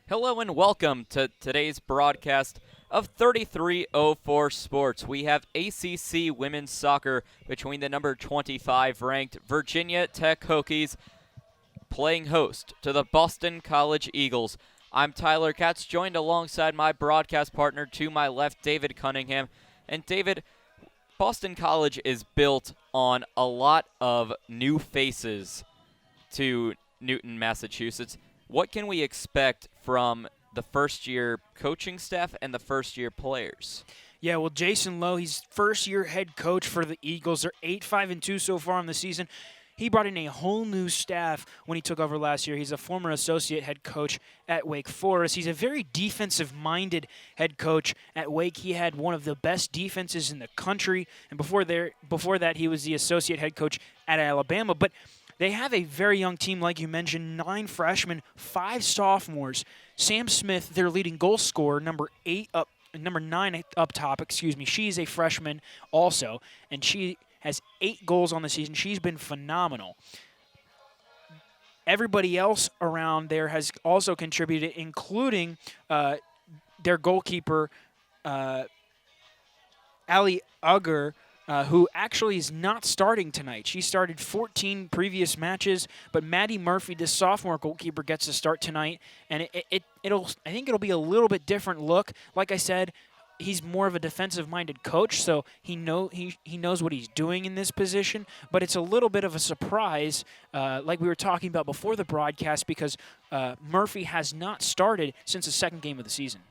Hello and welcome to today's broadcast of 3304 Sports. We have ACC women's soccer between the number 25 ranked Virginia Tech Hokies playing host to the Boston College Eagles. I'm Tyler Katz, joined alongside my broadcast partner to my left, David Cunningham. And David, Boston College is built on a lot of new faces to Newton, Massachusetts. What can we expect from the first-year coaching staff and the first-year players? Yeah, well, Jason Lowe, he's first-year head coach for the Eagles. They're 8-5-2 so far in the season. He brought in a whole new staff when he took over last year. He's a former associate head coach at Wake Forest. He's a very defensive-minded head coach at Wake. He had one of the best defenses in the country, and before that, he was the associate head coach at Alabama. But they have a very young team, like you mentioned, 9 freshmen, 5 sophomores. Sam Smith, their leading goal scorer, number 9 up top, she's a freshman also, and she has 8 goals on the season. She's been phenomenal. Everybody else around there has also contributed, including their goalkeeper, Ali Ugger, who actually is not starting tonight. She started 14 previous matches, but Maddie Murphy, the sophomore goalkeeper, gets to start tonight, and I think it'll be a little bit different look. Like I said, he's more of a defensive-minded coach, so he knows what he's doing in this position, but it's a little bit of a surprise, like we were talking about before the broadcast, because Murphy has not started since the second game of the season.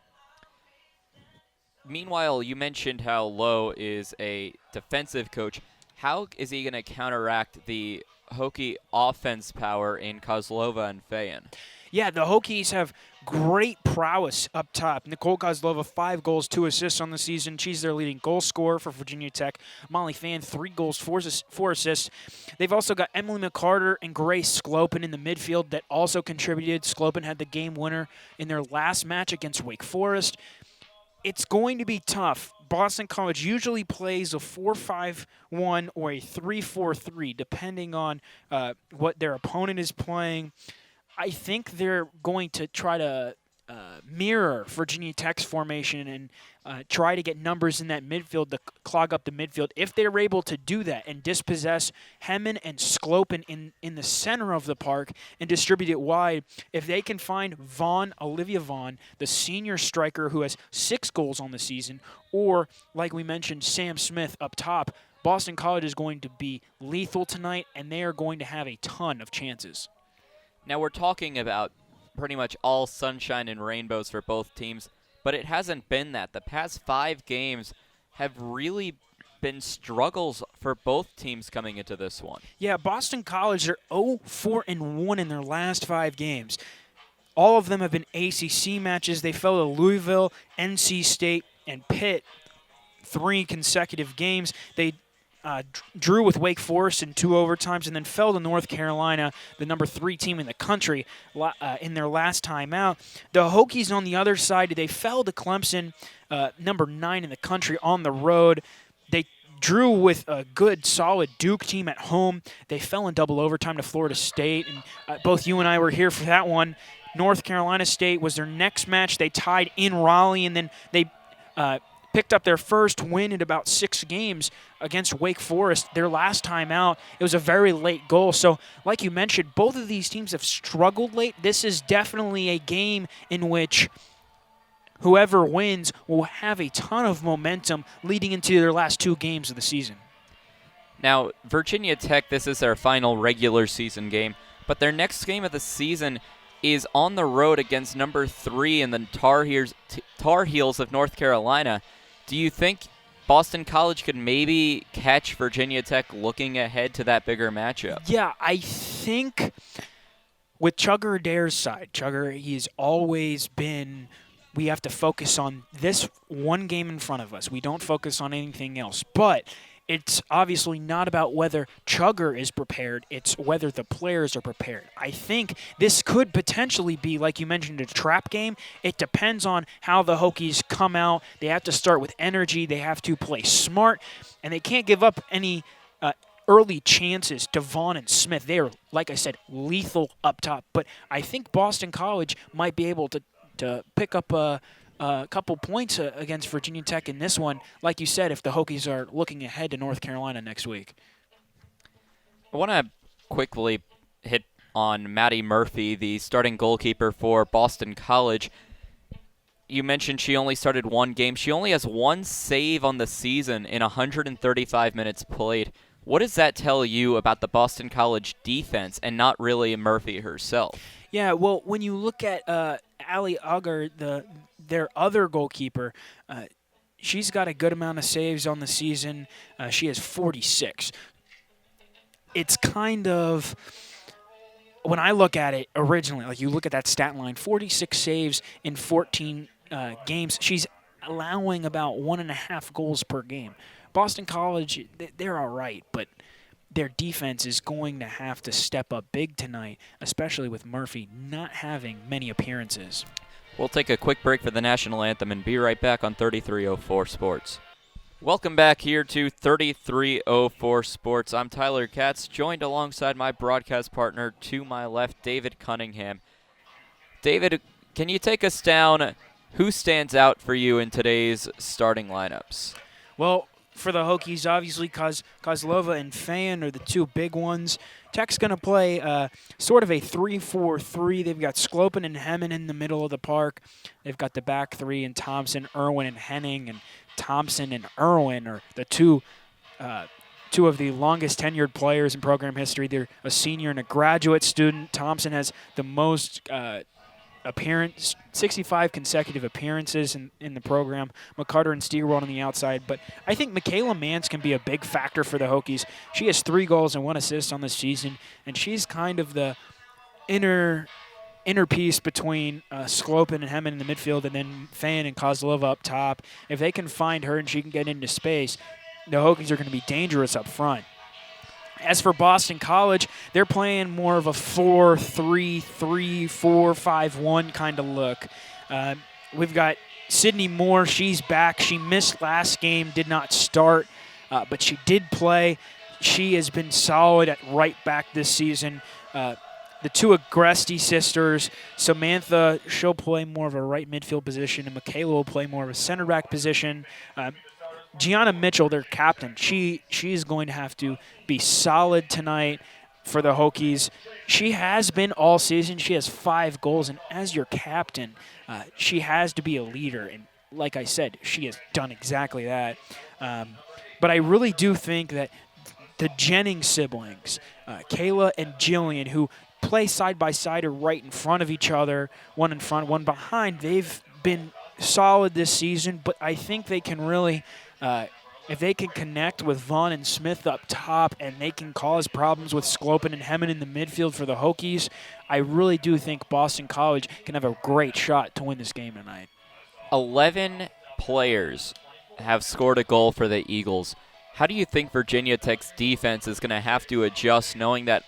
Meanwhile, you mentioned how Lowe is a defensive coach. How is he going to counteract the Hokie offense power in Kozlova and Fayen? Yeah, the Hokies have great prowess up top. Nicole Kozlova, 5 goals, 2 assists on the season. She's their leading goal scorer for Virginia Tech. Molly Fan, 3 goals, 4 assists. They've also got Emily McCarter and Grace Sklopen in the midfield that also contributed. Sklopen had the game winner in their last match against Wake Forest. It's going to be tough. Boston College usually plays a 4-5-1 or a 3-4-3, depending on what their opponent is playing. I think they're going to try to mirror Virginia Tech's formation and try to get numbers in that midfield to clog up the midfield. If they're able to do that and dispossess Hemmen and Sklopen in the center of the park and distribute it wide, if they can find Olivia Vaughn, the senior striker who has 6 goals on the season, or, like we mentioned, Sam Smith up top, Boston College is going to be lethal tonight, and they are going to have a ton of chances. Now we're talking about pretty much all sunshine and rainbows for both teams, but it hasn't been that. The past 5 games have really been struggles for both teams coming into this one. Yeah, Boston College are 0-4-1 in their last 5 games. All of them have been ACC matches. They fell to Louisville, NC State, and Pitt 3 consecutive games. They drew with Wake Forest in 2 overtimes and then fell to North Carolina, the number 3 team in the country, in their last time out. The Hokies on the other side, they fell to Clemson, number 9 in the country, on the road. They drew with a good, solid Duke team at home. They fell in double overtime to Florida State, and both you and I were here for that one. North Carolina State was their next match. They tied in Raleigh, and then they picked up their first win in about 6 games against Wake Forest. Their last time out, it was a very late goal. So, like you mentioned, both of these teams have struggled late. This is definitely a game in which whoever wins will have a ton of momentum leading into their last 2 games of the season. Now, Virginia Tech, this is their final regular season game, but their next game of the season is on the road against number 3 in the Tar Heels of North Carolina. Do you think Boston College could maybe catch Virginia Tech looking ahead to that bigger matchup? Yeah, I think with Chugger Adair's side, he's always been, we have to focus on this one game in front of us. We don't focus on anything else. But it's obviously not about whether Chugger is prepared. It's whether the players are prepared. I think this could potentially be, like you mentioned, a trap game. It depends on how the Hokies come out. They have to start with energy. They have to play smart. And they can't give up any early chances to Vaughn and Smith. They are, like I said, lethal up top. But I think Boston College might be able to to pick up a couple points against Virginia Tech in this one, like you said, if the Hokies are looking ahead to North Carolina next week. I want to quickly hit on Maddie Murphy, the starting goalkeeper for Boston College. You mentioned she only started one game. She only has one save on the season in 135 minutes played. What does that tell you about the Boston College defense and not really Murphy herself? Yeah, well, when you look at Ali Ugar, their other goalkeeper, she's got a good amount of saves on the season. She has 46. It's kind of, when I look at it originally, like you look at that stat line, 46 saves in 14 games. She's allowing about 1.5 goals per game. Boston College, they're all right, but their defense is going to have to step up big tonight, especially with Murphy not having many appearances. We'll take a quick break for the national anthem and be right back on 3304 Sports. Welcome back here to 3304 Sports. I'm Tyler Katz, joined alongside my broadcast partner to my left, David Cunningham. David, can you take us down? Who stands out for you in today's starting lineups? Well, for the Hokies, obviously, Kozlova and Fan are the two big ones. Tech's going to play sort of a 3-4-3. They've got Sklopen and Hemmen in the middle of the park. They've got the back three and Thompson, Irwin, and Henning. And Thompson and Irwin are the two of the longest tenured players in program history. They're a senior and a graduate student. Thompson has the most 65 consecutive appearances in the program. McCarter and Stierwald on the outside. But I think Michaela Mance can be a big factor for the Hokies. She has 3 goals and 1 assist on the season, and she's kind of the inner piece between Sklopen and Hemmen in the midfield and then Fan and Kozlova up top. If they can find her and she can get into space, the Hokies are going to be dangerous up front. As for Boston College, they're playing more of a 4-3-3, 4-5-1 kind of look. We've got Sydney Moore. She's back. She missed last game, did not start, but she did play. She has been solid at right back this season. The two Agresti sisters, Samantha, she'll play more of a right midfield position, and Michaela will play more of a center back position. Gianna Mitchell, their captain, she's going to have to be solid tonight for the Hokies. She has been all season. She has 5 goals, and as your captain, she has to be a leader. And like I said, she has done exactly that. But I really do think that the Jennings siblings, Kayla and Jillian, who play side by side or right in front of each other, one in front, one behind, they've been solid this season, but I think they can really if they can connect with Vaughn and Smith up top and they can cause problems with Sklopen and Hemmen in the midfield for the Hokies, I really do think Boston College can have a great shot to win this game tonight. 11 players have scored a goal for the Eagles. How do you think Virginia Tech's defense is going to have to adjust, knowing that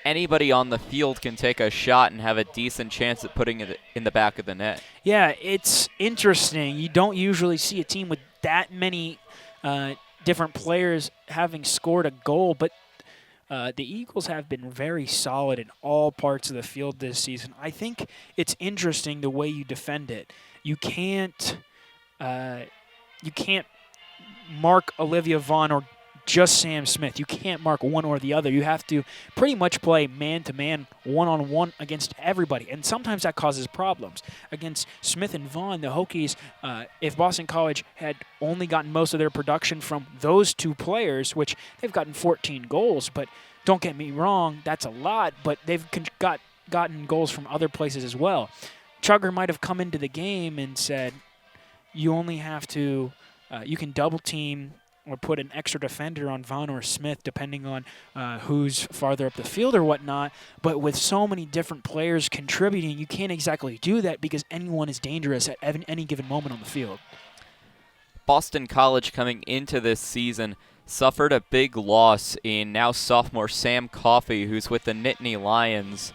anybody on the field can take a shot and have a decent chance at putting it in the back of the net? Yeah, it's interesting. You don't usually see a team with that many different players having scored a goal, but the Eagles have been very solid in all parts of the field this season. I think it's interesting the way you defend it. You can't mark Olivia Vaughn or just Sam Smith. You can't mark one or the other. You have to pretty much play man-to-man, one-on-one against everybody, and sometimes that causes problems. Against Smith and Vaughn, the Hokies, if Boston College had only gotten most of their production from those two players, which they've gotten 14 goals, but don't get me wrong, that's a lot, but they've gotten goals from other places as well. Chugger might have come into the game and said, you only have to, you can double-team or put an extra defender on Vaughn or Smith, depending on who's farther up the field or whatnot. But with so many different players contributing, you can't exactly do that because anyone is dangerous at any given moment on the field. Boston College, coming into this season, suffered a big loss in now sophomore Sam Coffey, who's with the Nittany Lions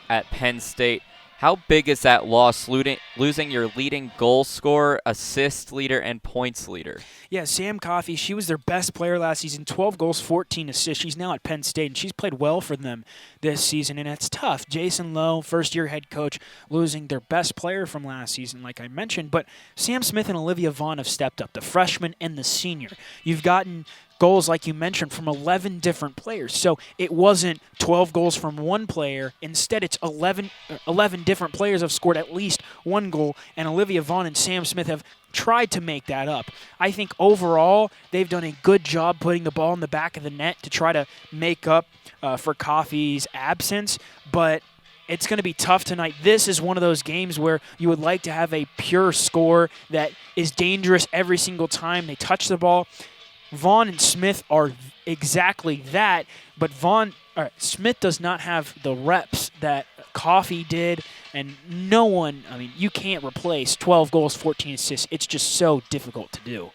at Penn State. How big is that loss, losing your leading goal scorer, assist leader, and points leader? Yeah, Sam Coffey, she was their best player last season, 12 goals, 14 assists. She's now at Penn State, and she's played well for them this season, and it's tough. Jason Lowe, first-year head coach, losing their best player from last season, like I mentioned. But Sam Smith and Olivia Vaughn have stepped up, the freshman and the senior. You've gotten goals, like you mentioned, from 11 different players. So it wasn't 12 goals from one player. Instead, it's 11 different players have scored at least one goal, and Olivia Vaughn and Sam Smith have tried to make that up. I think overall they've done a good job putting the ball in the back of the net to try to make up for Coffey's absence, but it's going to be tough tonight. This is one of those games where you would like to have a pure score that is dangerous every single time they touch the ball. Vaughn and Smith are exactly that, but Smith does not have the reps that Coffey did, and no one, you can't replace 12 goals, 14 assists. It's just so difficult to do.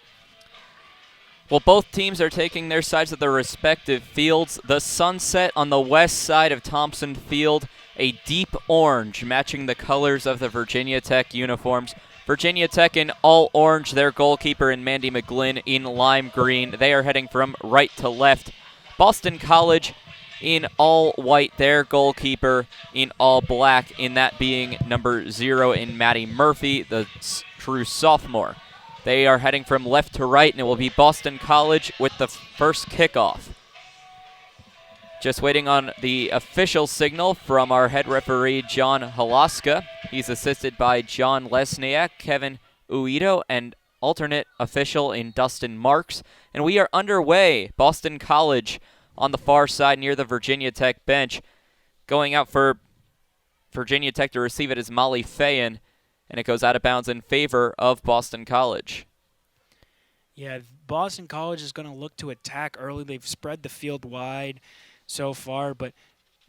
Well, both teams are taking their sides of their respective fields. The sunset on the west side of Thompson Field, a deep orange matching the colors of the Virginia Tech uniforms. Virginia Tech in all orange, their goalkeeper in Mandy McGlynn in lime green. They are heading from right to left. Boston College in all white, their goalkeeper in all black, in that being number 0 in Maddie Murphy, the true sophomore. They are heading from left to right, and it will be Boston College with the first kickoff. Just waiting on the official signal from our head referee, John Halaska. He's assisted by John Lesniak, Kevin Uito, and alternate official in Dustin Marks. And we are underway. Boston College on the far side near the Virginia Tech bench. Going out for Virginia Tech to receive it is Molly Fayen, and it goes out of bounds in favor of Boston College. Yeah, Boston College is going to look to attack early. They've spread the field wide so far, but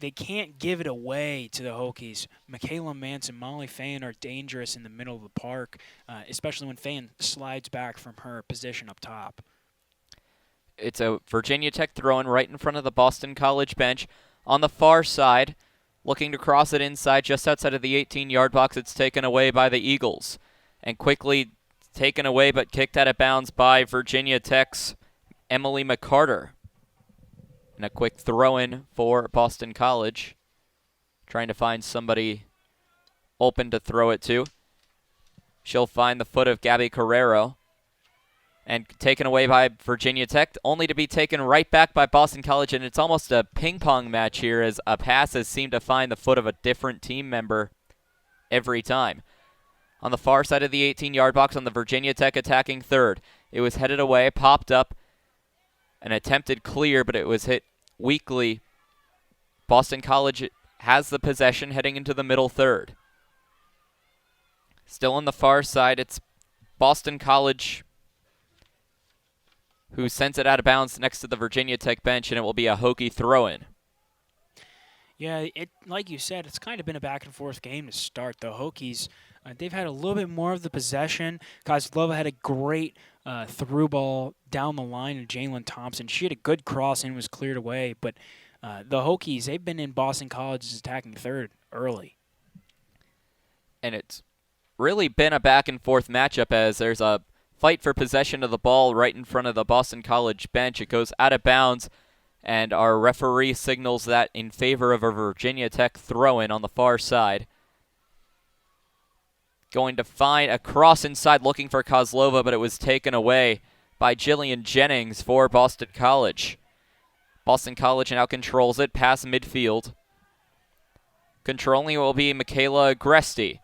they can't give it away to the Hokies. Michaela Mance and Molly Fayen are dangerous in the middle of the park, especially when Fayen slides back from her position up top. It's a Virginia Tech throw-in right in front of the Boston College bench. On the far side, looking to cross it inside just outside of the 18-yard box, it's taken away by the Eagles. And quickly taken away but kicked out of bounds by Virginia Tech's Emily McCarter. And a quick throw-in for Boston College. Trying to find somebody open to throw it to. She'll find the foot of Gabby Carrero. And taken away by Virginia Tech, only to be taken right back by Boston College. And it's almost a ping-pong match here as a pass has seemed to find the foot of a different team member every time. On the far side of the 18-yard box on the Virginia Tech attacking third. It was headed away, popped up. An attempted clear, but it was hit weakly. Boston College has the possession heading into the middle third. Still on the far side, it's Boston College who sends it out of bounds next to the Virginia Tech bench, and it will be a Hokie throw-in. Yeah, like you said, it's kind of been a back-and-forth game to start. The Hokies, they've had a little bit more of the possession. Kozlova had a great through ball down the line of Jalen Thompson. She had a good cross and was cleared away. But the Hokies, they've been in Boston College's attacking third early. And it's really been a back-and-forth matchup as there's a fight for possession of the ball right in front of the Boston College bench. It goes out of bounds, and our referee signals that in favor of a Virginia Tech throw-in on the far side. Going to find a cross inside looking for Kozlova, but it was taken away by Jillian Jennings for Boston College. Boston College now controls it past midfield. Controlling it will be Michaela Agresti.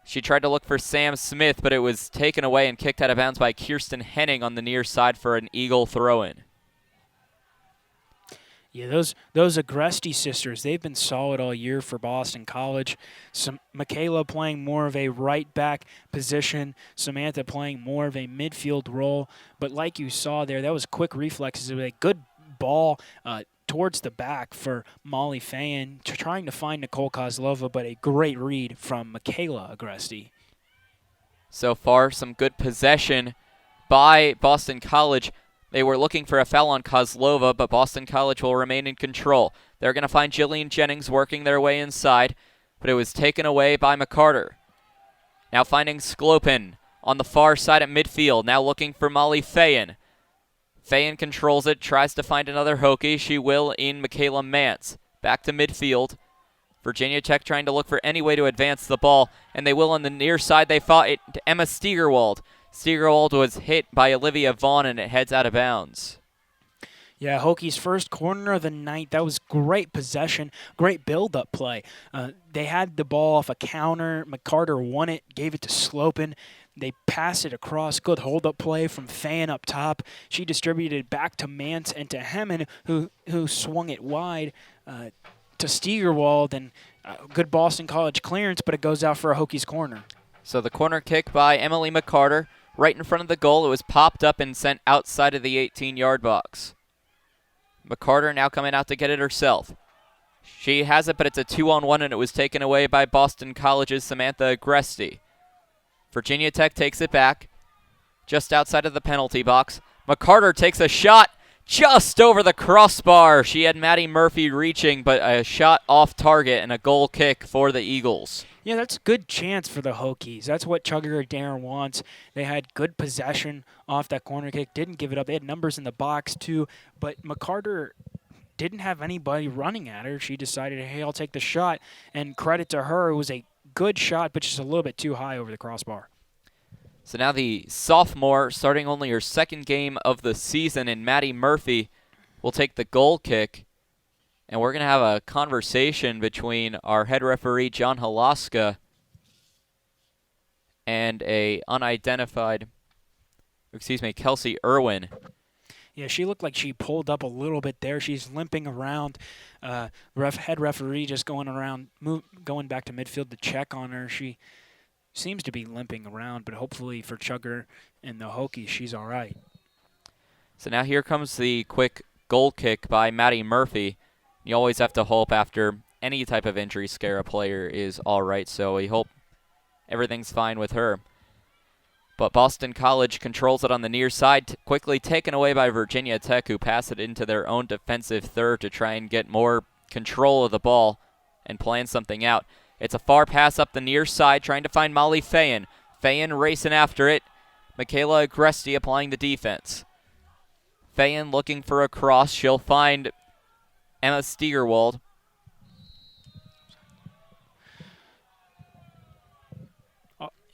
She tried to look for Sam Smith, but it was taken away and kicked out of bounds by Kirsten Henning on the near side for an Eagle throw-in. Yeah, those Agresti sisters, they've been solid all year for Boston College. Michaela playing more of a right back position, Samantha playing more of a midfield role. But like you saw there, that was quick reflexes. It was a good ball towards the back for Molly Fayen, trying to find Nicole Kozlova, but a great read from Michaela Agresti. So far, some good possession by Boston College. They were looking for a foul on Kozlova, but Boston College will remain in control. They're going to find Jillian Jennings working their way inside. but it was taken away by McCarter. Now finding Sclopin on the far side at midfield, now looking for Molly Fayen. Fayen controls it, tries to find another Hokie. She will in Michaela Mance. Back to midfield. Virginia Tech trying to look for any way to advance the ball, and they will on the near side. They fought it to Emma Steigerwald. Steigerwald was hit by Olivia Vaughn, and it heads out of bounds. Yeah, Hokie's first corner of the night. That was great possession, great build-up play. They had the ball off a counter. McCarter won it, gave it to Slopin. They passed it across. Good hold-up play from Fan up top. She distributed back to Mance and to Hemmen, who swung it wide to Steigerwald. And good Boston College clearance, but it goes out for a Hokie's corner. So the corner kick by Emily McCarter, right in front of the goal. It was popped up and sent outside of the 18-yard box. McCarter now coming out to get it herself. She has it, but it's a 2-on-1, and it was taken away by Boston College's Samantha Agresti. Virginia Tech takes it back, just outside of the penalty box. McCarter takes a shot just over the crossbar. She had Maddie Murphy reaching, but a shot off target and a goal kick for the Eagles. Yeah, that's a good chance for the Hokies. That's what Chugger Darren wants. They had good possession off that corner kick, didn't give it up. They had numbers in the box, too, but McCarter didn't have anybody running at her. She decided, hey, I'll take the shot, and credit to her. It was a good shot, but just a little bit too high over the crossbar. So now the sophomore, starting only her second game of the season, and Maddie Murphy will take the goal kick. And we're going to have a conversation between our head referee, John Halaska, and a unidentified, Kelsey Irwin. Yeah, she looked like she pulled up a little bit there. She's limping around. Head referee just going back to midfield to check on her. She seems to be limping around, but hopefully for Chugger and the Hokies, she's all right. So now here comes the quick goal kick by Maddie Murphy. You always have to hope after any type of injury scare a player is all right, so we hope everything's fine with her. But Boston College controls it on the near side, quickly taken away by Virginia Tech, who pass it into their own defensive third to try and get more control of the ball and plan something out. It's a far pass up the near side, trying to find Molly Fayen. Fayen racing after it. Michaela Agresti applying the defense. Fayen looking for a cross. She'll find Emma Steigerwald.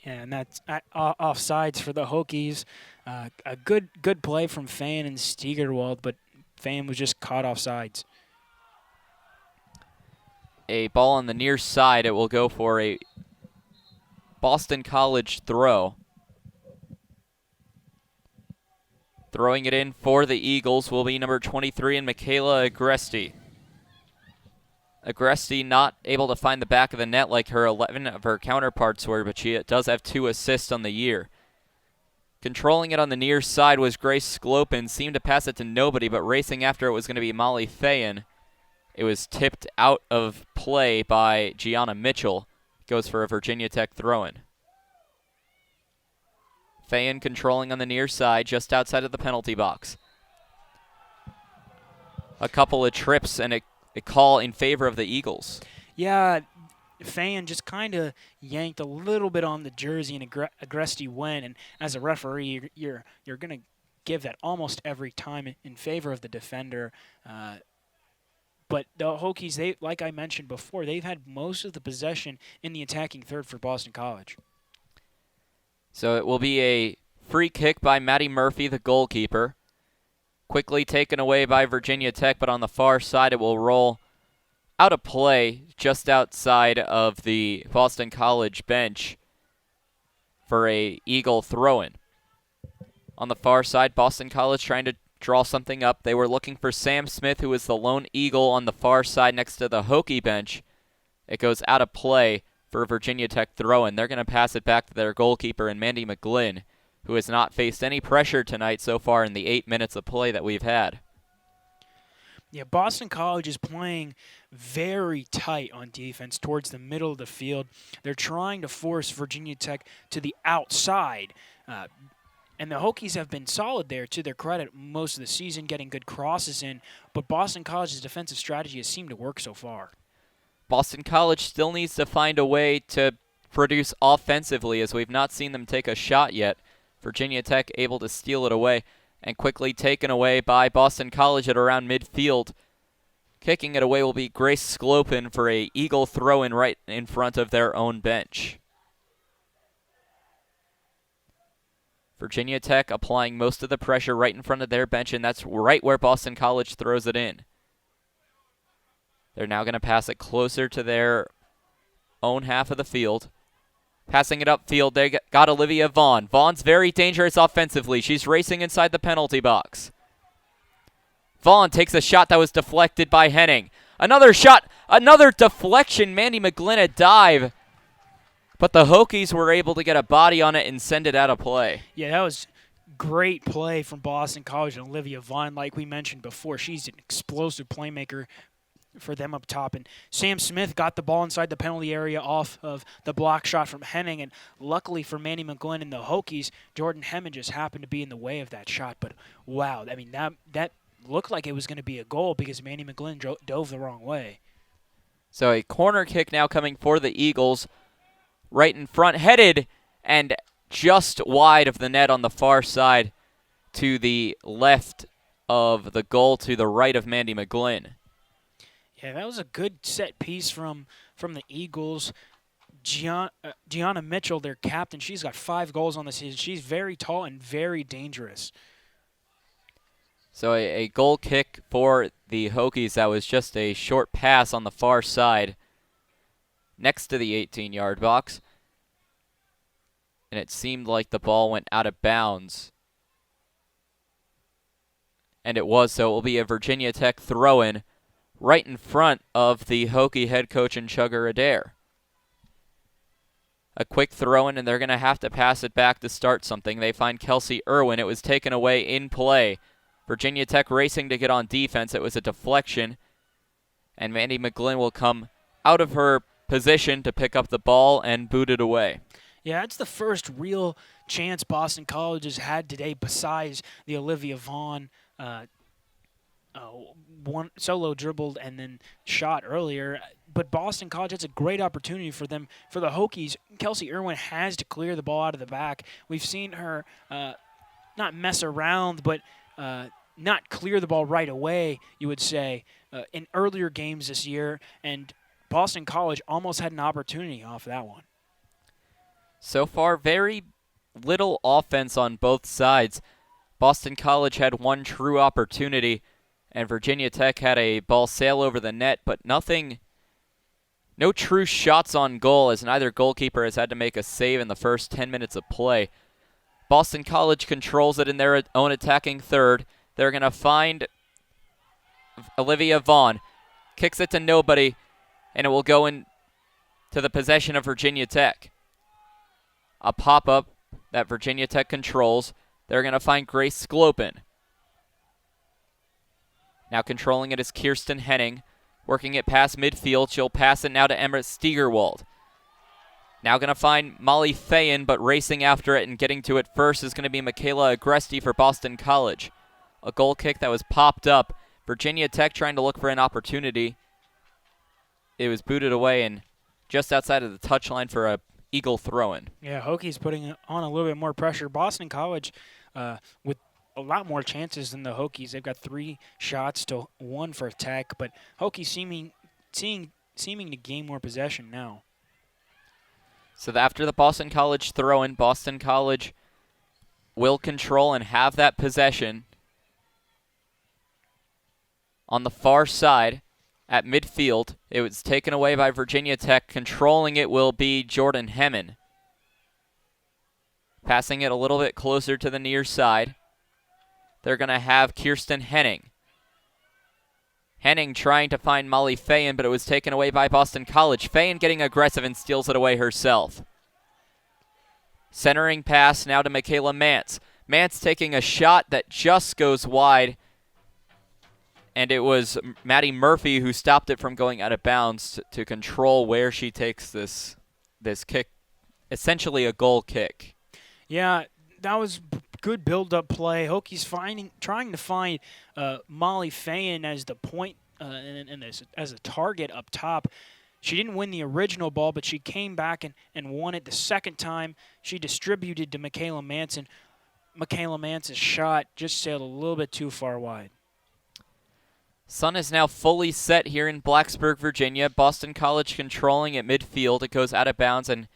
And that's offsides for the Hokies. A good play from Fayen and Steigerwald, but Fayen was just caught offsides. A ball on the near side. It will go for a Boston College throw. Throwing it in for the Eagles will be number 23 and Michaela Agresti. Agresti not able to find the back of the net like her 11 of her counterparts were, but she does have 2 assists on the year. Controlling it on the near side was Grace Sclopin. Seemed to pass it to nobody, but racing after it was going to be Molly Fayen. It was tipped out of play by Gianna Mitchell. Goes for a Virginia Tech throw-in. Fayen controlling on the near side, just outside of the penalty box. A couple of trips and a call in favor of the Eagles. Yeah, Fayen just kind of yanked a little bit on the jersey, and Agresti went. And as a referee, you're going to give that almost every time in favor of the defender. But the Hokies, like I mentioned before, they've had most of the possession in the attacking third for Boston College. So it will be a free kick by Maddie Murphy, the goalkeeper. Quickly taken away by Virginia Tech, but on the far side it will roll out of play just outside of the Boston College bench for a Eagle throw-in. On the far side, Boston College trying to draw something up. They were looking for Sam Smith, who is the lone Eagle on the far side next to the Hokie bench. It goes out of play for a Virginia Tech throw-in. They're going to pass it back to their goalkeeper, and Mandy McGlynn, who has not faced any pressure tonight so far in the 8 minutes of play that we've had. Yeah, Boston College is playing very tight on defense towards the middle of the field. They're trying to force Virginia Tech to the outside. And the Hokies have been solid there, to their credit, most of the season, getting good crosses in. But Boston College's defensive strategy has seemed to work so far. Boston College still needs to find a way to produce offensively, as we've not seen them take a shot yet. Virginia Tech able to steal it away and quickly taken away by Boston College at around midfield. Kicking it away will be Grace Sclopin for a Eagle throw-in right in front of their own bench. Virginia Tech applying most of the pressure right in front of their bench, and that's right where Boston College throws it in. They're now going to pass it closer to their own half of the field. Passing it upfield, they got Olivia Vaughn. Vaughn's very dangerous offensively. She's racing inside the penalty box. Vaughn takes a shot that was deflected by Henning. Another shot, another deflection. Mandy McGlynn a dive. But the Hokies were able to get a body on it and send it out of play. Yeah, that was great play from Boston College and Olivia Vaughn. Like we mentioned before, she's an explosive playmaker for them up top. And Sam Smith got the ball inside the penalty area off of the block shot from Henning. And luckily for Mandy McGlynn and the Hokies, Jordan Hemmond just happened to be in the way of that shot. But, wow, I mean, that looked like it was going to be a goal because Mandy McGlynn dove the wrong way. So a corner kick now coming for the Eagles. Right in front, headed and just wide of the net on the far side to the left of the goal, to the right of Mandy McGlynn. Yeah, that was a good set piece from the Eagles. Gianna Mitchell, their captain, she's got 5 goals on the season. She's very tall and very dangerous. So a goal kick for the Hokies that was just a short pass on the far side next to the 18-yard box. And it seemed like the ball went out of bounds. And it was, so it will be a Virginia Tech throw-in right in front of the Hokie head coach and Chugger Adair. A quick throw-in, and they're going to have to pass it back to start something. They find Kelsey Irwin. It was taken away in play. Virginia Tech racing to get on defense. It was a deflection. And Mandy McGlynn will come out of her position to pick up the ball and boot it away. Yeah, that's the first real chance Boston College has had today besides the Olivia Vaughn one solo dribbled and then shot earlier. But Boston College, that's a great opportunity for them. For the Hokies, Kelsey Irwin has to clear the ball out of the back. We've seen her not mess around, but not clear the ball right away, you would say, in earlier games this year. And Boston College almost had an opportunity off that one. So far, very little offense on both sides. Boston College had one true opportunity, and Virginia Tech had a ball sail over the net, but no true shots on goal, as neither goalkeeper has had to make a save in the first 10 minutes of play. Boston College controls it in their own attacking third. They're going to find Olivia Vaughn. Kicks it to nobody, and it will go into the possession of Virginia Tech. A pop-up that Virginia Tech controls. They're going to find Grace Sclopin. Now controlling it is Kirsten Henning. Working it past midfield. She'll pass it now to Emma Steigerwald. Now going to find Molly Fayen, but racing after it and getting to it first is going to be Michaela Agresti for Boston College. A goal kick that was popped up. Virginia Tech trying to look for an opportunity. It was booted away and just outside of the touchline for a Eagle throw-in. Yeah, Hokies putting on a little bit more pressure. Boston College with a lot more chances than the Hokies. They've got 3 shots to 1 for Tech, but Hokies seeming to gain more possession now. So after the Boston College throw-in, Boston College will control and have that possession on the far side. At midfield, it was taken away by Virginia Tech. Controlling it will be Jordan Hemmond. Passing it a little bit closer to the near side. They're going to have Kirsten Henning. Henning trying to find Molly Fayen, but it was taken away by Boston College. Fayen getting aggressive and steals it away herself. Centering pass now to Michaela Mance. Mance taking a shot that just goes wide. And it was Maddie Murphy who stopped it from going out of bounds to control where she takes this kick, essentially a goal kick. Yeah, that was good build-up play. Hokies trying to find Molly Fayen as the point and as a target up top. She didn't win the original ball, but she came back and won it the second time. She distributed to Michaela Manson. Michaela Manson's shot just sailed a little bit too far wide. Sun is now fully set here in Blacksburg, Virginia. Boston College controlling at midfield. It goes out of bounds, and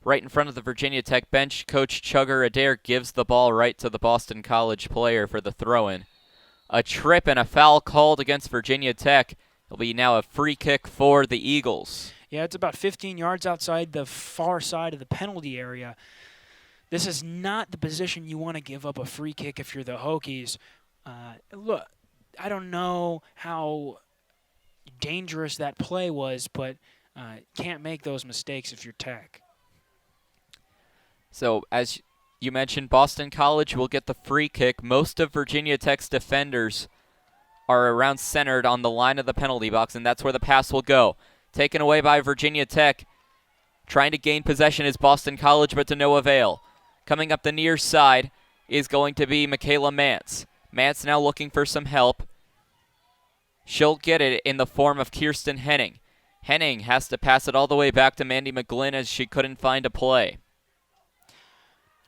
right in front of the Virginia Tech bench, Coach Chugger Adair gives the ball right to the Boston College player for the throw-in. A trip and a foul called against Virginia Tech. It'll be now a free kick for the Eagles. Yeah, it's about 15 yards outside the far side of the penalty area. This is not the position you want to give up a free kick if you're the Hokies. Look, I don't know how dangerous that play was, but can't make those mistakes if you're Tech. So, as you mentioned, Boston College will get the free kick. Most of Virginia Tech's defenders are around centered on the line of the penalty box, and that's where the pass will go. Taken away by Virginia Tech. Trying to gain possession is Boston College, but to no avail. Coming up the near side is going to be Michaela Mance. Mance now looking for some help. She'll get it in the form of Kirsten Henning. Henning has to pass it all the way back to Mandy McGlynn as she couldn't find a play.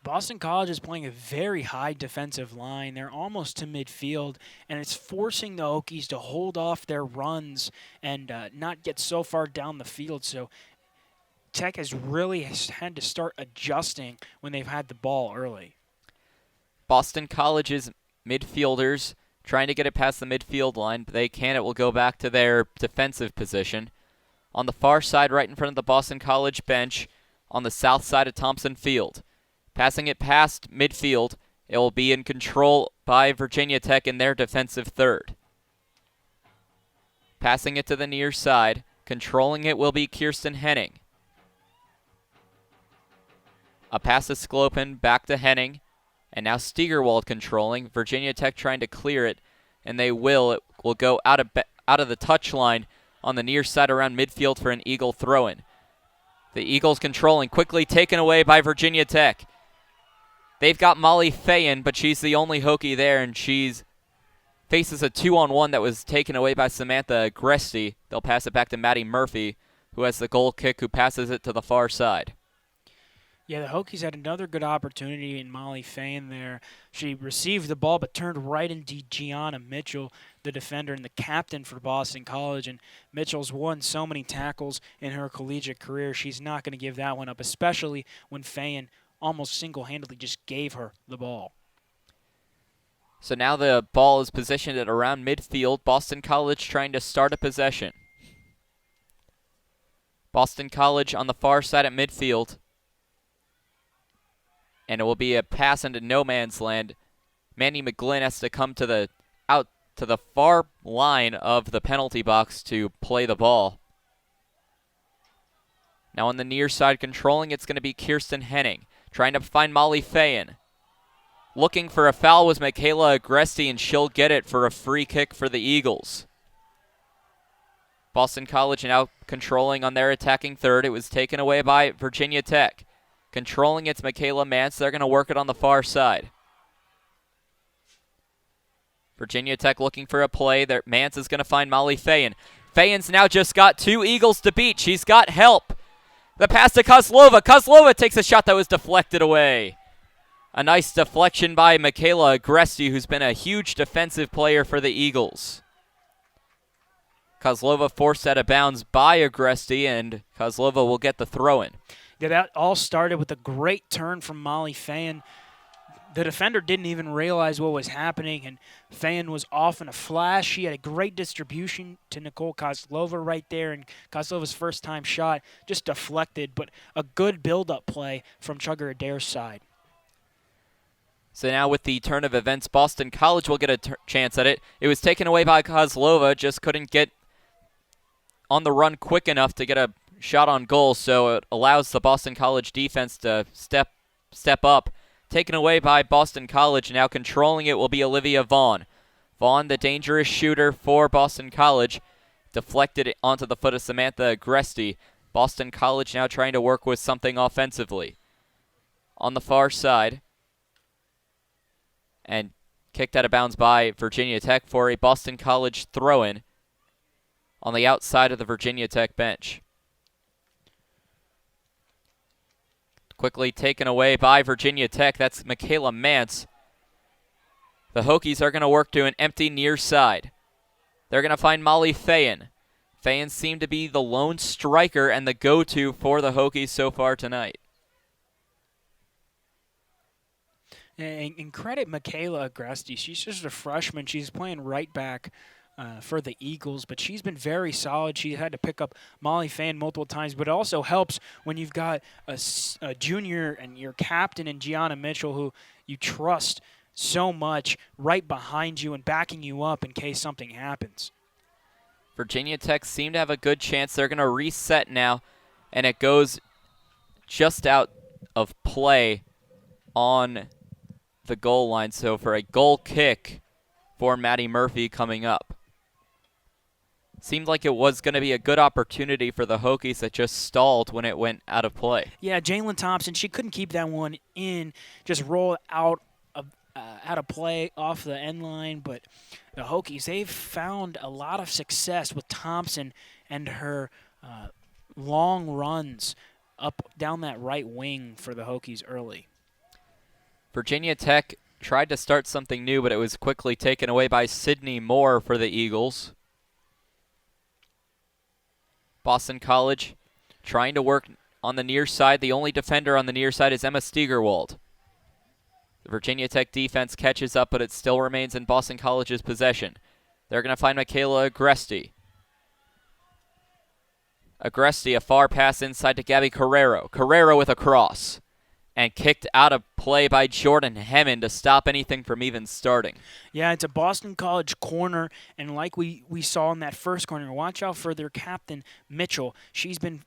Boston College is playing a very high defensive line. They're almost to midfield, and it's forcing the Hokies to hold off their runs and not get so far down the field. So Tech has really had to start adjusting when they've had the ball early. Boston College's midfielders trying to get it past the midfield line, but they can't. It will go back to their defensive position. On the far side, right in front of the Boston College bench, on the south side of Thompson Field. Passing it past midfield, it will be in control by Virginia Tech in their defensive third. Passing it to the near side, controlling it will be Kirsten Henning. A pass to Sklopen, back to Henning, and now Steigerwald controlling. Virginia Tech trying to clear it, and they will. It will go out of the touch line on the near side around midfield for an Eagle throw-in. The Eagles controlling, quickly taken away by Virginia Tech. They've got Molly Fayen, but she's the only Hokie there, and she's faces a 2-on-1 that was taken away by Samantha Agresti. They'll pass it back to Maddie Murphy, who has the goal kick, who passes it to the far side. Yeah, the Hokies had another good opportunity in Molly Fayen there. She received the ball but turned right into Gianna Mitchell, the defender and the captain for Boston College. And Mitchell's won so many tackles in her collegiate career. She's not going to give that one up, especially when Fayen almost single-handedly just gave her the ball. So now the ball is positioned at around midfield. Boston College trying to start a possession. Boston College on the far side at midfield. And it will be a pass into no man's land. Mandy McGlynn has to come to out to the far line of the penalty box to play the ball. Now on the near side controlling, it's going to be Kirsten Henning. Trying to find Molly Fayen. Looking for a foul was Michaela Agresti, and she'll get it for a free kick for the Eagles. Boston College now controlling on their attacking third. It was taken away by Virginia Tech. Controlling it's Michaela Mance. They're going to work it on the far side. Virginia Tech looking for a play. Mance is going to find Molly Fayen. Fayen's now just got two Eagles to beat. She's got help. The pass to Kozlova. Kozlova takes a shot that was deflected away. A nice deflection by Michaela Agresti, who's been a huge defensive player for the Eagles. Kozlova forced out of bounds by Agresti, and Kozlova will get the throw-in. Yeah, that all started with a great turn from Molly Fayen. The defender didn't even realize what was happening, and Fayen was off in a flash. She had a great distribution to Nicole Kozlova right there, and Kozlova's first-time shot just deflected, but a good build-up play from Chugger Adair's side. So now with the turn of events, Boston College will get a chance at it. It was taken away by Kozlova, just couldn't get on the run quick enough to get a shot on goal, so it allows the Boston College defense to step up. Taken away by Boston College, now controlling it will be Olivia Vaughn. Vaughn, the dangerous shooter for Boston College, deflected it onto the foot of Samantha Agresti. Boston College now trying to work with something offensively. On the far side, and kicked out of bounds by Virginia Tech for a Boston College throw-in. on the outside of the Virginia Tech bench. Quickly taken away by Virginia Tech. That's Michaela Mance. The Hokies are going to work to an empty near side. They're going to find Molly Fayen. Fayen seemed to be the lone striker and the go-to for the Hokies so far tonight. And credit Michaela Agresti. She's just a freshman. She's playing right back for the Eagles, but she's been very solid. She had to pick up Molly Fayen multiple times, but it also helps when you've got a junior and your captain and Gianna Mitchell, who you trust so much, right behind you and backing you up in case something happens. Virginia Tech seem to have a good chance. They're going to reset now, and it goes just out of play on the goal line. So for a goal kick for Maddie Murphy coming up. Seemed like it was going to be a good opportunity for the Hokies that just stalled when it went out of play. Yeah, Jalen Thompson, she couldn't keep that one in, just roll out of play off the end line. But the Hokies, they've found a lot of success with Thompson and her long runs up down that right wing for the Hokies early. Virginia Tech tried to start something new, but it was quickly taken away by Sydney Moore for the Eagles. Boston College trying to work on the near side. The only defender on the near side is Emma Steigerwald. The Virginia Tech defense catches up, but it still remains in Boston College's possession. They're going to find Michaela Agresti. Agresti, a far pass inside to Gabby Carrero. Carrero with a cross. And kicked out of play by Jordan Hemmen to stop anything from even starting. Yeah, it's a Boston College corner, and like we saw in that first corner, watch out for their captain, Mitchell. She's been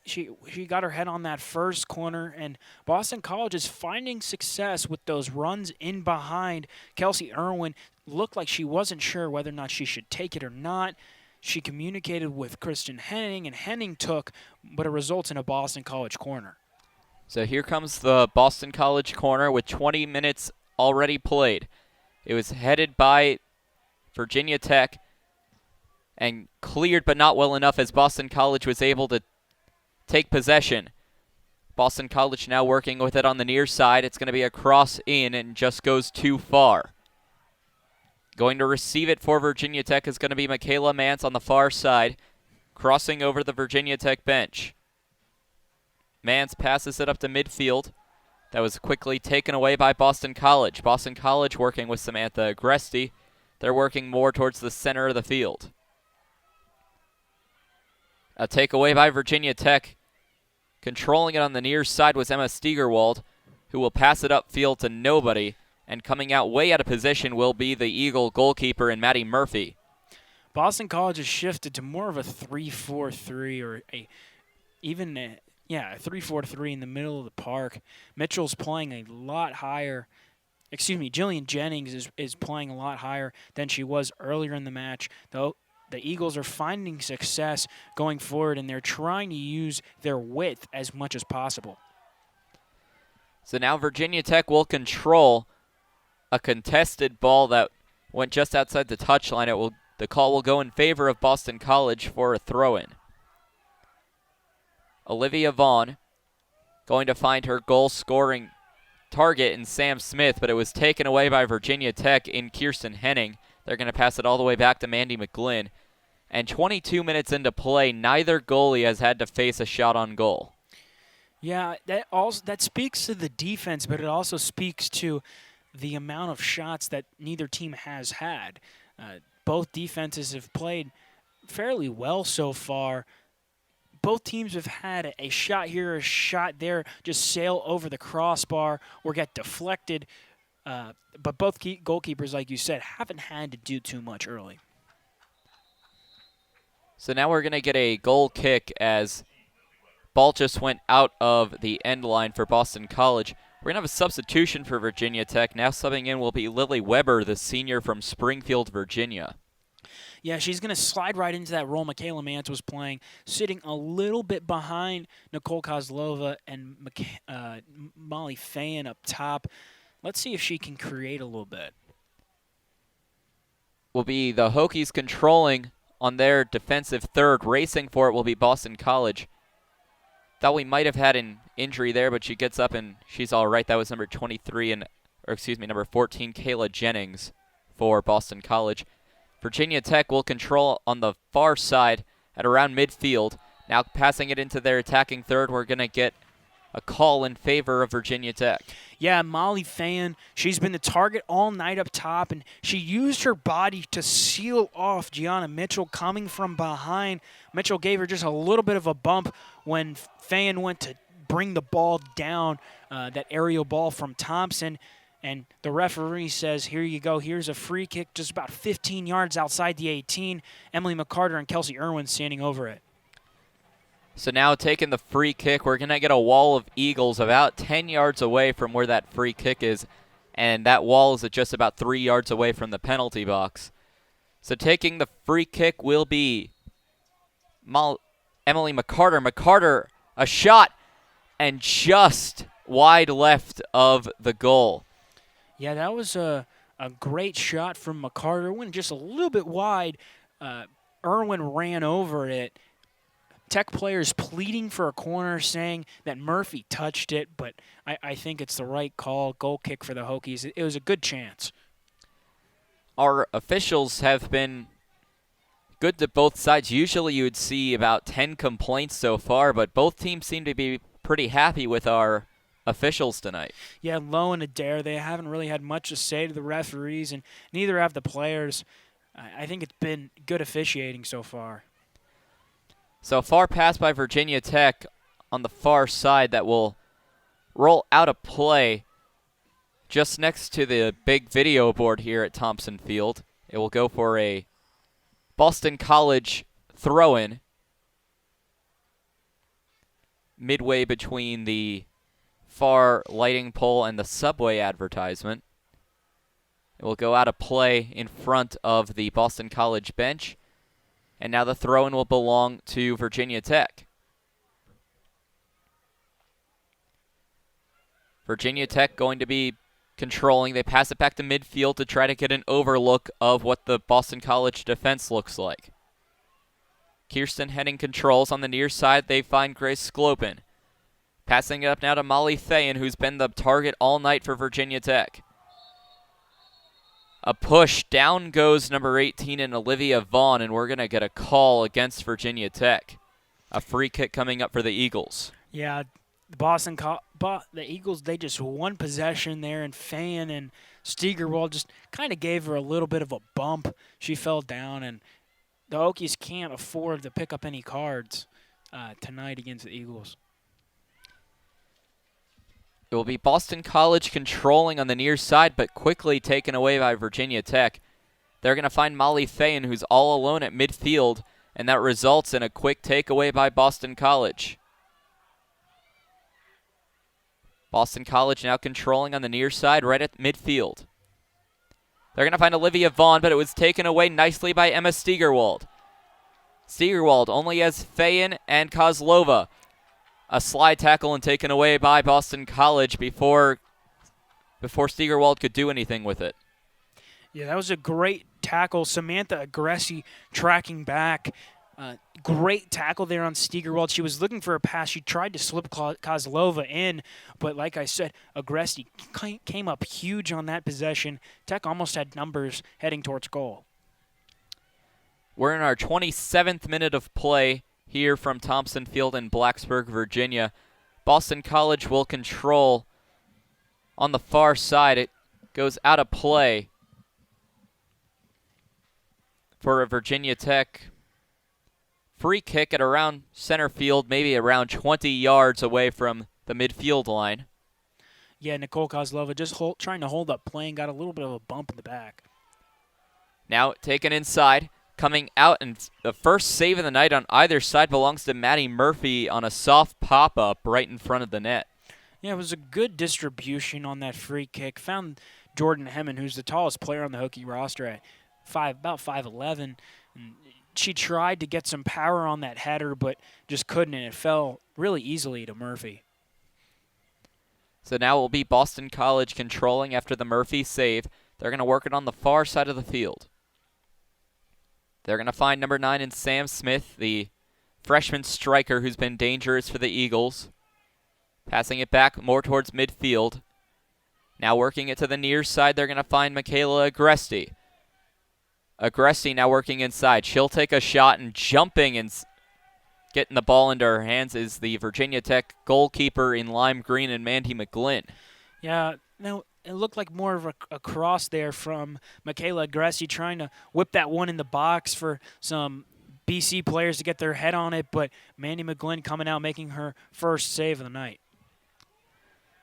she got her head on that first corner, and Boston College is finding success with those runs in behind. Kelsey Irwin looked like she wasn't sure whether or not she should take it or not. She communicated with Kristen Henning, and Henning took, but it results in a Boston College corner. So here comes the Boston College corner with 20 minutes already played. It was headed by Virginia Tech and cleared, but not well enough, as Boston College was able to take possession. Boston College now working with it on the near side. It's going to be a cross in and just goes too far. Going to receive it for Virginia Tech is going to be Michaela Mance on the far side, crossing over the Virginia Tech bench. Mance passes it up to midfield. That was quickly taken away by Boston College. Boston College working with Samantha Agresti. They're working more towards the center of the field. A takeaway by Virginia Tech. Controlling it on the near side was Emma Steigerwald, who will pass it upfield to nobody. And coming out way out of position will be the Eagle goalkeeper in Maddie Murphy. Boston College has shifted to more of a 3-4-3 or a 3-4-3 in the middle of the park. Mitchell's playing a lot higher. Jillian Jennings is playing a lot higher than she was earlier in the match. Though the Eagles are finding success going forward, and they're trying to use their width as much as possible. So now Virginia Tech will control a contested ball that went just outside the touchline. The call will go in favor of Boston College for a throw-in. Olivia Vaughn going to find her goal-scoring target in Sam Smith, but it was taken away by Virginia Tech in Kirsten Henning. They're going to pass it all the way back to Mandy McGlynn. And 22 minutes into play, neither goalie has had to face a shot on goal. Yeah, that speaks to the defense, but it also speaks to the amount of shots that neither team has had. Both defenses have played fairly well so far. Both teams have had a shot here, a shot there, just sail over the crossbar or get deflected. But both goalkeepers, like you said, haven't had to do too much early. So now we're going to get a goal kick as ball just went out of the end line for Boston College. We're going to have a substitution for Virginia Tech. Now subbing in will be Lily Weber, the senior from Springfield, Virginia. Yeah, she's going to slide right into that role Michaela Mance was playing, sitting a little bit behind Nicole Kozlova and Molly Fayen up top. Let's see if she can create a little bit. Will be the Hokies controlling on their defensive third. Racing for it will be Boston College. Thought we might have had an injury there, but she gets up and she's all right. That was number 23 number 14, Kayla Jennings for Boston College. Virginia Tech will control on the far side at around midfield. Now passing it into their attacking third, we're going to get a call in favor of Virginia Tech. Yeah, Molly Fan, she's been the target all night up top, and she used her body to seal off Gianna Mitchell coming from behind. Mitchell gave her just a little bit of a bump when Fan went to bring the ball down, that aerial ball from Thompson. And the referee says, here you go, here's a free kick just about 15 yards outside the 18. Emily McCarter and Kelsey Irwin standing over it. So now taking the free kick, we're going to get a wall of Eagles about 10 yards away from where that free kick is. And that wall is at just about 3 yards away from the penalty box. So taking the free kick will be Emily McCarter. McCarter, a shot, and just wide left of the goal. Yeah, that was a great shot from McCarter. Went just a little bit wide. Irwin ran over it. Tech players pleading for a corner, saying that Murphy touched it, but I think it's the right call. Goal kick for the Hokies. It was a good chance. Our officials have been good to both sides. Usually you would see about 10 complaints so far, but both teams seem to be pretty happy with our officials tonight. Yeah, Lowe and Adair, they haven't really had much to say to the referees, and neither have the players. I think it's been good officiating so far. So far pass by Virginia Tech on the far side that will roll out of play just next to the big video board here at Thompson Field. It will go for a Boston College throw-in midway between the far lighting pole and the Subway advertisement. It will go out of play in front of the Boston College bench. And now the throw-in will belong to Virginia Tech. Virginia Tech going to be controlling. They pass it back to midfield to try to get an overlook of what the Boston College defense looks like. Kirsten Henning controls on the near side. They find Grace Sclopin. Passing it up now to Molly Thayen, who's been the target all night for Virginia Tech. A push. Down goes number 18 and Olivia Vaughn, and we're going to get a call against Virginia Tech. A free kick coming up for the Eagles. Yeah, the Eagles, they just one possession there, and Fan and Stegerwald just kind of gave her a little bit of a bump. She fell down, and the Hokies can't afford to pick up any cards tonight against the Eagles. It will be Boston College controlling on the near side, but quickly taken away by Virginia Tech. They're going to find Molly Thayen, who's all alone at midfield, and that results in a quick takeaway by Boston College. Boston College now controlling on the near side right at midfield. They're going to find Olivia Vaughn, but it was taken away nicely by Emma Stegerwald. Stegerwald only has Thayen and Kozlova. A slide tackle and taken away by Boston College before Stegerwald could do anything with it. Yeah, that was a great tackle. Samantha Agressi tracking back. Great tackle there on Stegerwald. She was looking for a pass. She tried to slip Kozlova in, but like I said, Agressi came up huge on that possession. Tech almost had numbers heading towards goal. We're in our 27th minute of play here from Thompson Field in Blacksburg, Virginia. Boston College will control on the far side. It goes out of play for a Virginia Tech free kick at around center field, maybe around 20 yards away from the midfield line. Yeah, Nicole Kozlova just trying to hold up play and got a little bit of a bump in the back. Now taken inside. Coming out, and the first save of the night on either side belongs to Maddie Murphy on a soft pop-up right in front of the net. Yeah, it was a good distribution on that free kick. Found Jordan Hemman, who's the tallest player on the Hokie roster at about 5'11". And she tried to get some power on that header, but just couldn't, and it fell really easily to Murphy. So now it will be Boston College controlling after the Murphy save. They're going to work it on the far side of the field. They're going to find number 9 in Sam Smith, the freshman striker who's been dangerous for the Eagles. Passing it back more towards midfield. Now working it to the near side, they're going to find Michaela Agresti. Agresti now working inside. She'll take a shot, and jumping and getting the ball into her hands is the Virginia Tech goalkeeper in lime green and Mandy McGlynn. Yeah, no, it looked like more of a cross there from Michaela Agresti trying to whip that one in the box for some BC players to get their head on it, but Mandy McGlynn coming out making her first save of the night.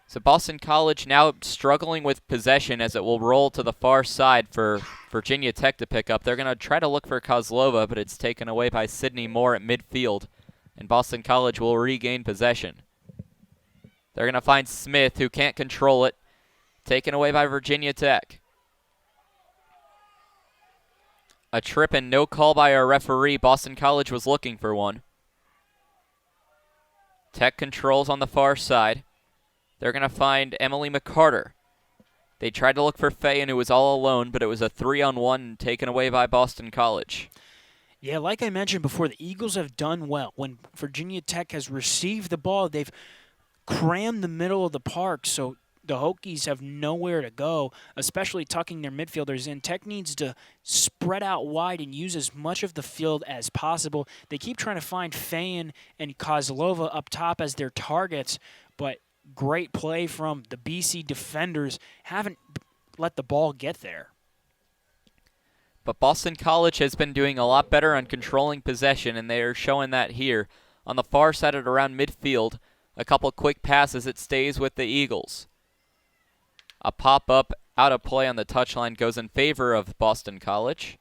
So Boston College now struggling with possession as it will roll to the far side for Virginia Tech to pick up. They're going to try to look for Kozlova, but it's taken away by Sydney Moore at midfield, and Boston College will regain possession. They're going to find Smith, who can't control it, taken away by Virginia Tech. A trip and no call by our referee. Boston College was looking for one. Tech controls on the far side. They're going to find Emily McCarter. They tried to look for Fayen, who was all alone, but it was a 3-on-1 taken away by Boston College. Yeah, like I mentioned before, the Eagles have done well. When Virginia Tech has received the ball, they've crammed the middle of the park, so the Hokies have nowhere to go, especially tucking their midfielders in. Tech needs to spread out wide and use as much of the field as possible. They keep trying to find Fayen and Kozlova up top as their targets, but great play from the BC defenders. Haven't let the ball get there. But Boston College has been doing a lot better on controlling possession, and they are showing that here. On the far side at around midfield, a couple quick passes, it stays with the Eagles. A pop-up out of play on the touchline goes in favor of Boston College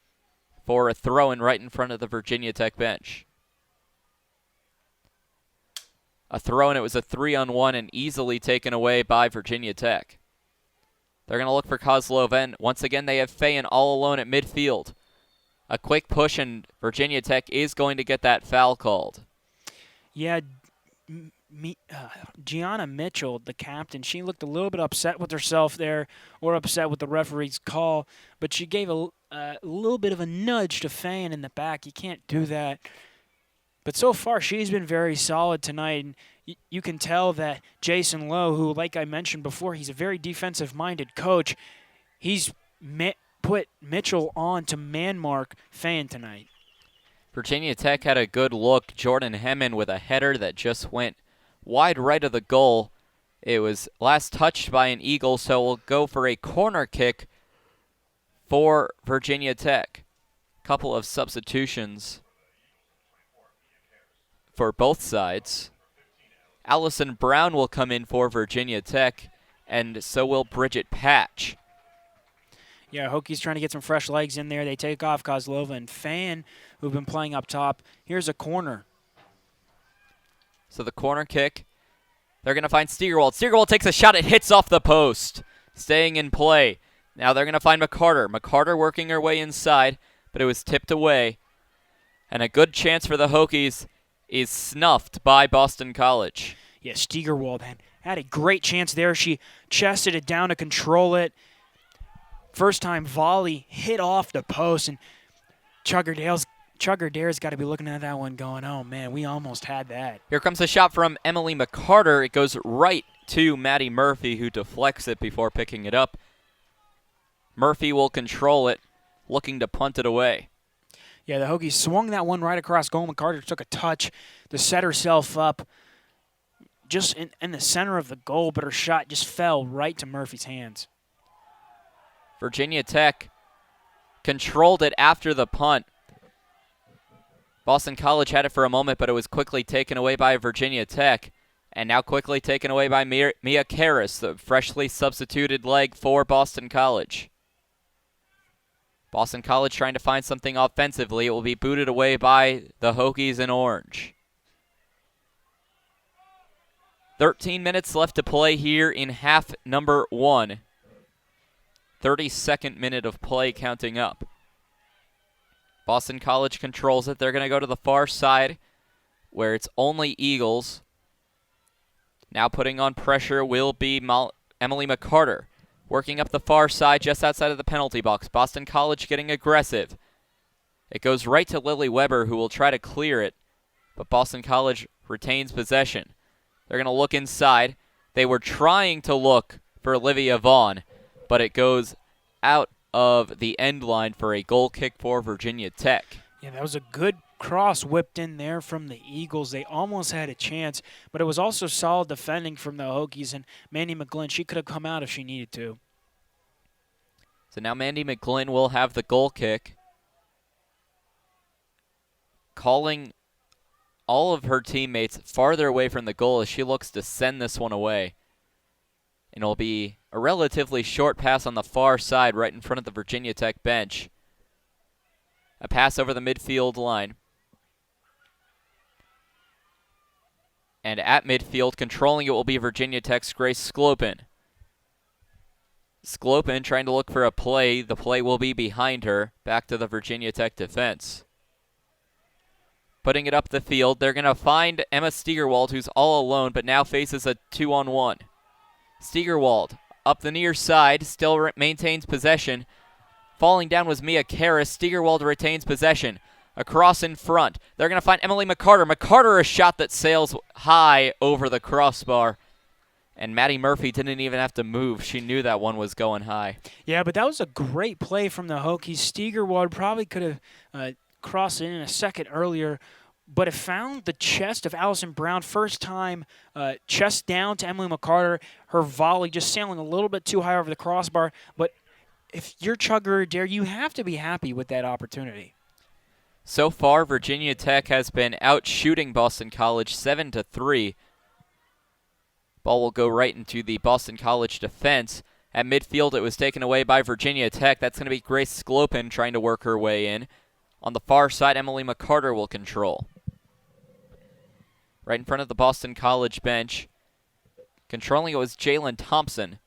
for a throw-in right in front of the Virginia Tech bench. A throw-in, it was a 3-on-1 and easily taken away by Virginia Tech. They're going to look for Kozlova, and once again they have Fayen all alone at midfield. A quick push, and Virginia Tech is going to get that foul called. Yeah, Gianna Mitchell, the captain, she looked a little bit upset with herself there, or upset with the referee's call, but she gave a little bit of a nudge to Fayen in the back. You can't do that. But so far, she's been very solid tonight, and you can tell that Jason Lowe, who, like I mentioned before, he's a very defensive-minded coach, he's put Mitchell on to man-mark Fayen tonight. Virginia Tech had a good look. Jordan Hemman with a header that just went wide right of the goal. It was last touched by an Eagle, so we'll go for a corner kick for Virginia Tech. Couple of substitutions for both sides. Allison Brown will come in for Virginia Tech, and so will Bridget Patch. Yeah, Hokies trying to get some fresh legs in there. They take off Kozlova and Fayen, who've been playing up top. Here's a corner. So the corner kick, they're going to find Steigerwald. Steigerwald takes a shot. It hits off the post, staying in play. Now they're going to find McCarter. McCarter working her way inside, but it was tipped away. And a good chance for the Hokies is snuffed by Boston College. Yeah, Steigerwald had a great chance there. She chested it down to control it. First time volley hit off the post, and Chugger Dare's got to be looking at that one going, oh, man, we almost had that. Here comes a shot from Emily McCarter. It goes right to Maddie Murphy, who deflects it before picking it up. Murphy will control it, looking to punt it away. Yeah, the Hokies swung that one right across goal. McCarter took a touch to set herself up just in the center of the goal, but her shot just fell right to Murphy's hands. Virginia Tech controlled it after the punt. Boston College had it for a moment, but it was quickly taken away by Virginia Tech, and now quickly taken away by Mia Karras, the freshly substituted leg for Boston College. Boston College trying to find something offensively. It will be booted away by the Hokies in orange. 13 minutes left to play here in half number 1. 32nd minute of play counting up. Boston College controls it. They're going to go to the far side where it's only Eagles. Now putting on pressure will be Emily McCarter. Working up the far side just outside of the penalty box. Boston College getting aggressive. It goes right to Lily Weber, who will try to clear it, but Boston College retains possession. They're going to look inside. They were trying to look for Olivia Vaughn, but it goes out of the end line for a goal kick for Virginia Tech. Yeah, that was a good cross whipped in there from the Eagles. They almost had a chance, but it was also solid defending from the Hokies, and Mandy McGlynn, she could have come out if she needed to. So now Mandy McGlynn will have the goal kick, calling all of her teammates farther away from the goal as she looks to send this one away. And it'll be a relatively short pass on the far side right in front of the Virginia Tech bench. A pass over the midfield line. And at midfield, controlling it will be Virginia Tech's Grace Sclopin. Sclopin trying to look for a play. The play will be behind her. Back to the Virginia Tech defense. Putting it up the field, they're going to find Emma Steigerwald, who's all alone, but now faces a 2-on-1. Steigerwald up the near side, still maintains possession. Falling down was Mia Karras. Steigerwald retains possession. Across in front. They're going to find Emily McCarter. McCarter, a shot that sails high over the crossbar. And Maddie Murphy didn't even have to move. She knew that one was going high. Yeah, but that was a great play from the Hokies. Steigerwald probably could have crossed it in a second earlier, but it found the chest of Allison Brown. First time chest down to Emily McCarter. Her volley just sailing a little bit too high over the crossbar. But if you're Chugger Adair, you have to be happy with that opportunity. So far, Virginia Tech has been out shooting Boston College 7-3. Ball will go right into the Boston College defense. At midfield, it was taken away by Virginia Tech. That's going to be Grace Sclopin trying to work her way in. On the far side, Emily McCarter will control. Right in front of the Boston College bench. Controlling it was Jalen Thompson.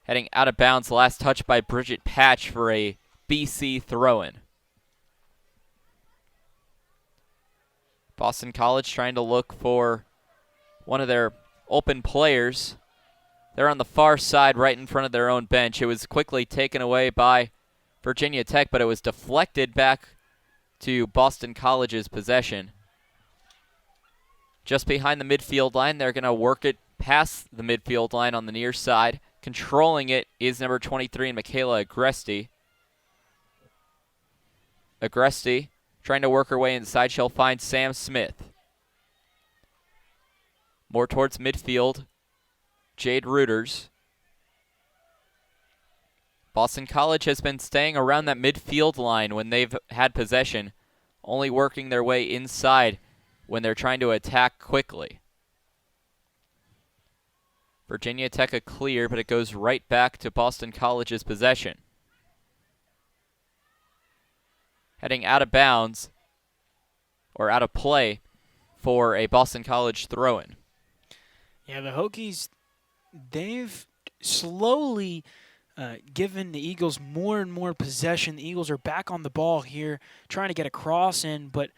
Heading out of bounds, last touch by Bridget Patch for a BC throw-in. Boston College trying to look for one of their open players. They're on the far side right in front of their own bench. It was quickly taken away by Virginia Tech, but it was deflected back to Boston College's possession. Just behind the midfield line, they're going to work it past the midfield line on the near side. Controlling it is number 23, Michaela Agresti. Agresti trying to work her way inside. She'll find Sam Smith. More towards midfield, Jade Reuters. Boston College has been staying around that midfield line when they've had possession, only working their way inside when they're trying to attack quickly. Virginia Tech a clear, but it goes right back to Boston College's possession. Heading out of bounds, or out of play, for a Boston College throw-in. Yeah, the Hokies, they've slowly given the Eagles more and more possession. The Eagles are back on the ball here, trying to get a cross in, but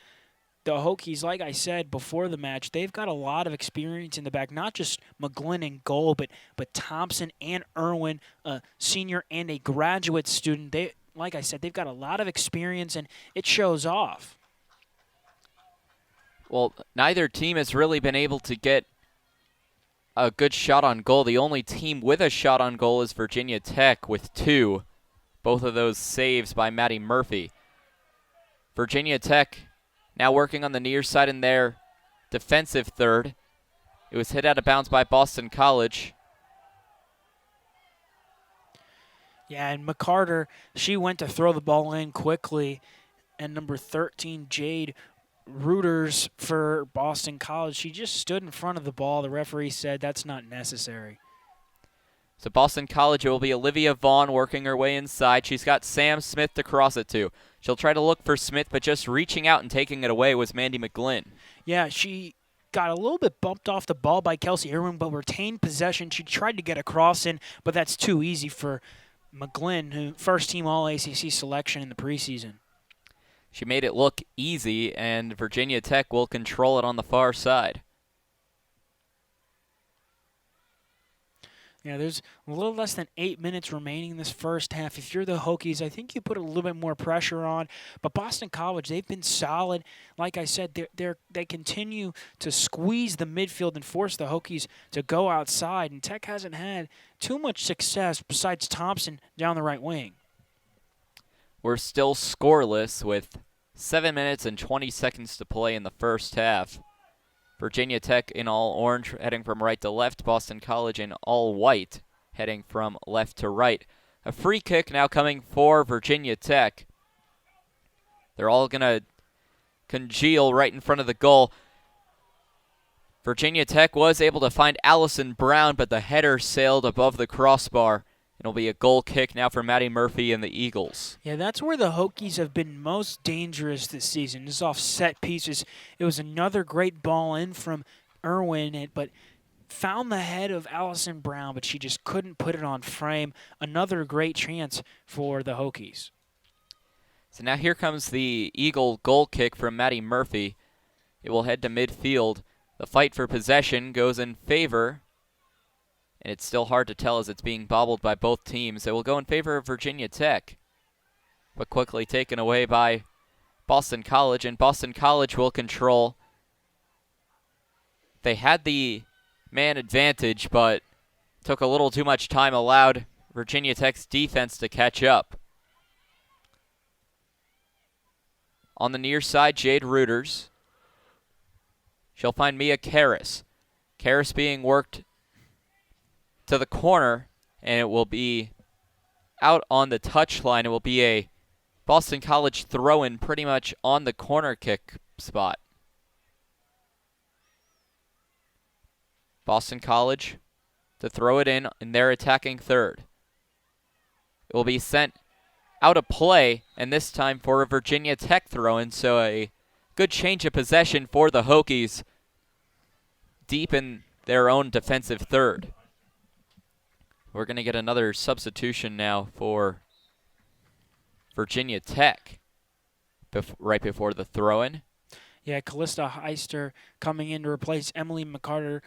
the Hokies, like I said before the match, they've got a lot of experience in the back, not just McGlynn in goal, but Thompson and Irwin, a senior and a graduate student. They, like I said, they've got a lot of experience, and it shows off. Well, neither team has really been able to get a good shot on goal. The only team with a shot on goal is Virginia Tech with 2. Both of those saves by Maddie Murphy. Virginia Tech now working on the near side in their defensive third. It was hit out of bounds by Boston College. Yeah, and McCarter, she went to throw the ball in quickly. And number 13, Jade Reuters for Boston College, she just stood in front of the ball. The referee said that's not necessary. So Boston College, it will be Olivia Vaughn working her way inside. She's got Sam Smith to cross it to. She'll try to look for Smith, but just reaching out and taking it away was Mandy McGlynn. Yeah, she got a little bit bumped off the ball by Kelsey Irwin, but retained possession. She tried to get a cross in, but that's too easy for McGlynn, who first-team All-ACC selection in the preseason. She made it look easy, and Virginia Tech will control it on the far side. Yeah, there's a little less than 8 minutes remaining in this first half. If you're the Hokies, I think you put a little bit more pressure on. But Boston College, they've been solid. Like I said, they continue to squeeze the midfield and force the Hokies to go outside. And Tech hasn't had too much success besides Thompson down the right wing. We're still scoreless with 7 minutes and 20 seconds to play in the first half. Virginia Tech in all orange, heading from right to left. Boston College in all white, heading from left to right. A free kick now coming for Virginia Tech. They're all going to congeal right in front of the goal. Virginia Tech was able to find Allison Brown, but the header sailed above the crossbar. It'll be a goal kick now for Maddie Murphy and the Eagles. Yeah, that's where the Hokies have been most dangerous this season. This is off set pieces. It was another great ball in from Irwin, but found the head of Allison Brown, but she just couldn't put it on frame. Another great chance for the Hokies. So now here comes the Eagle goal kick from Maddie Murphy. It will head to midfield. The fight for possession goes in favor, and it's still hard to tell as it's being bobbled by both teams. It will go in favor of Virginia Tech, but quickly taken away by Boston College, and Boston College will control. They had the man advantage, but took a little too much time, allowed Virginia Tech's defense to catch up. On the near side, Jade Reuters. She'll find Mia Karras. Karras being worked to the corner, and it will be out on the touchline. It will be a Boston College throw-in pretty much on the corner kick spot. Boston College to throw it in their attacking third. It will be sent out of play, and this time for a Virginia Tech throw-in, so a good change of possession for the Hokies deep in their own defensive third. We're going to get another substitution now for Virginia Tech right before the throw-in. Yeah, Callista Heister coming in to replace Emily McCarter.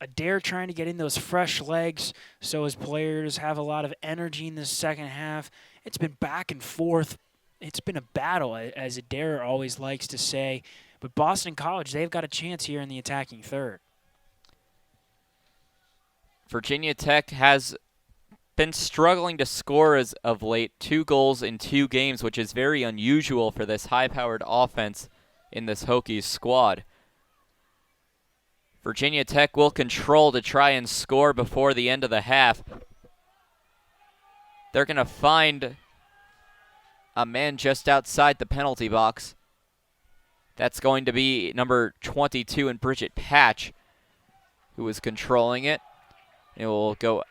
Adair trying to get in those fresh legs so his players have a lot of energy in the second half. It's been back and forth. It's been a battle, as Adair always likes to say. But Boston College, they've got a chance here in the attacking third. Virginia Tech has been struggling to score as of late. 2 goals in 2 games, which is very unusual for this high-powered offense in this Hokies squad. Virginia Tech will control to try and score before the end of the half. They're going to find a man just outside the penalty box. That's going to be number 22 in Bridget Patch, who is controlling it. It will go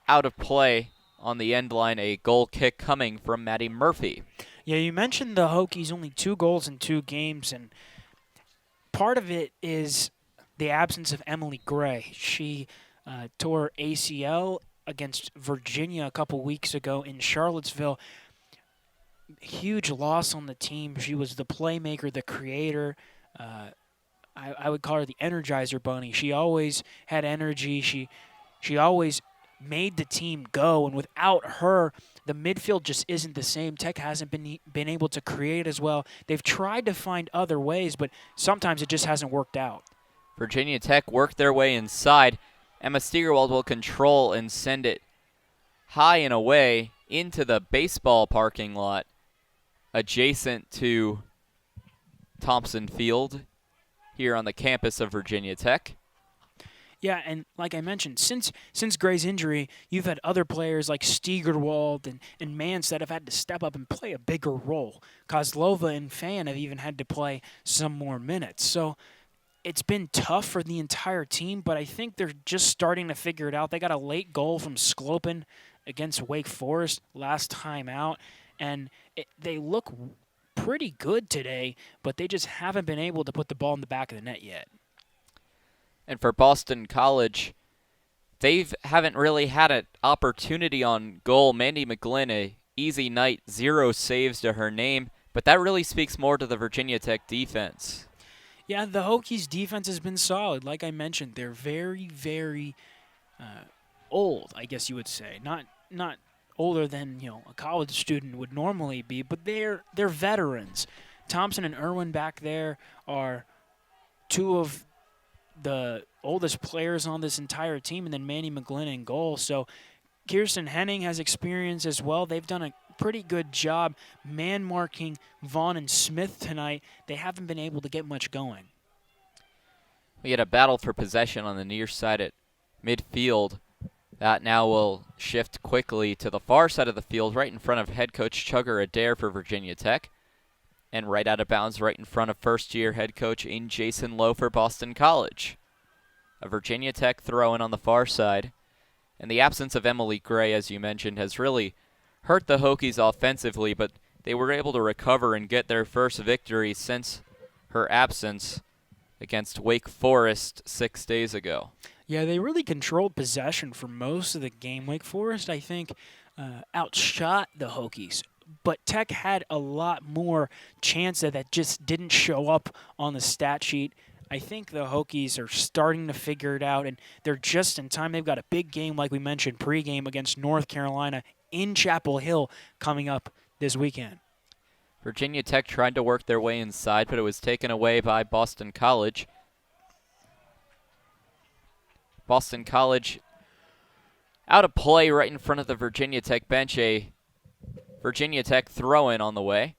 out of play on the end line, a goal kick coming from Maddie Murphy. Yeah, you mentioned the Hokies only 2 goals in 2 games, and part of it is the absence of Emily Gray. She tore ACL against Virginia a couple weeks ago in Charlottesville. Huge loss on the team. She was the playmaker, the creator. I would call her the Energizer Bunny. She always had energy. She always made the team go, and without her, the midfield just isn't the same. Tech hasn't been able to create as well. They've tried to find other ways, but sometimes it just hasn't worked out. Virginia Tech worked their way inside. Emma Steigerwald will control and send it high and away into the baseball parking lot adjacent to Thompson Field here on the campus of Virginia Tech. Yeah, and like I mentioned, since Gray's injury, you've had other players like Steigerwald and Mance that have had to step up and play a bigger role. Kozlova and Fan have even had to play some more minutes. So it's been tough for the entire team, but I think they're just starting to figure it out. They got a late goal from Sklopen against Wake Forest last time out, and they look pretty good today, but they just haven't been able to put the ball in the back of the net yet. And for Boston College, they haven't really had an opportunity on goal. Mandy McGlynn, a easy night, 0 saves to her name, but that really speaks more to the Virginia Tech defense. Yeah, the Hokies' defense has been solid. Like I mentioned, they're very, very old, I guess you would say. Not older than a college student would normally be, but they're veterans. Thompson and Irwin back there are two of the oldest players on this entire team, and then Mandy McGlynn in goal. So Kirsten Henning has experience as well. They've done a pretty good job man-marking Vaughn and Smith tonight. They haven't been able to get much going. We had a battle for possession on the near side at midfield. That now will shift quickly to the far side of the field, right in front of head coach Chugger Adair for Virginia Tech. And right out of bounds, right in front of first-year head coach Jason Lowe for Boston College. A Virginia Tech throw-in on the far side. And the absence of Emily Gray, as you mentioned, has really hurt the Hokies offensively, but they were able to recover and get their first victory since her absence against Wake Forest 6 days ago. Yeah, they really controlled possession for most of the game. Wake Forest, I think, outshot the Hokies. But Tech had a lot more chance that just didn't show up on the stat sheet. I think the Hokies are starting to figure it out, and they're just in time. They've got a big game, like we mentioned, pregame against North Carolina in Chapel Hill coming up this weekend. Virginia Tech tried to work their way inside, but it was taken away by Boston College. Boston College out of play right in front of the Virginia Tech bench. A Virginia Tech throw-in on the way.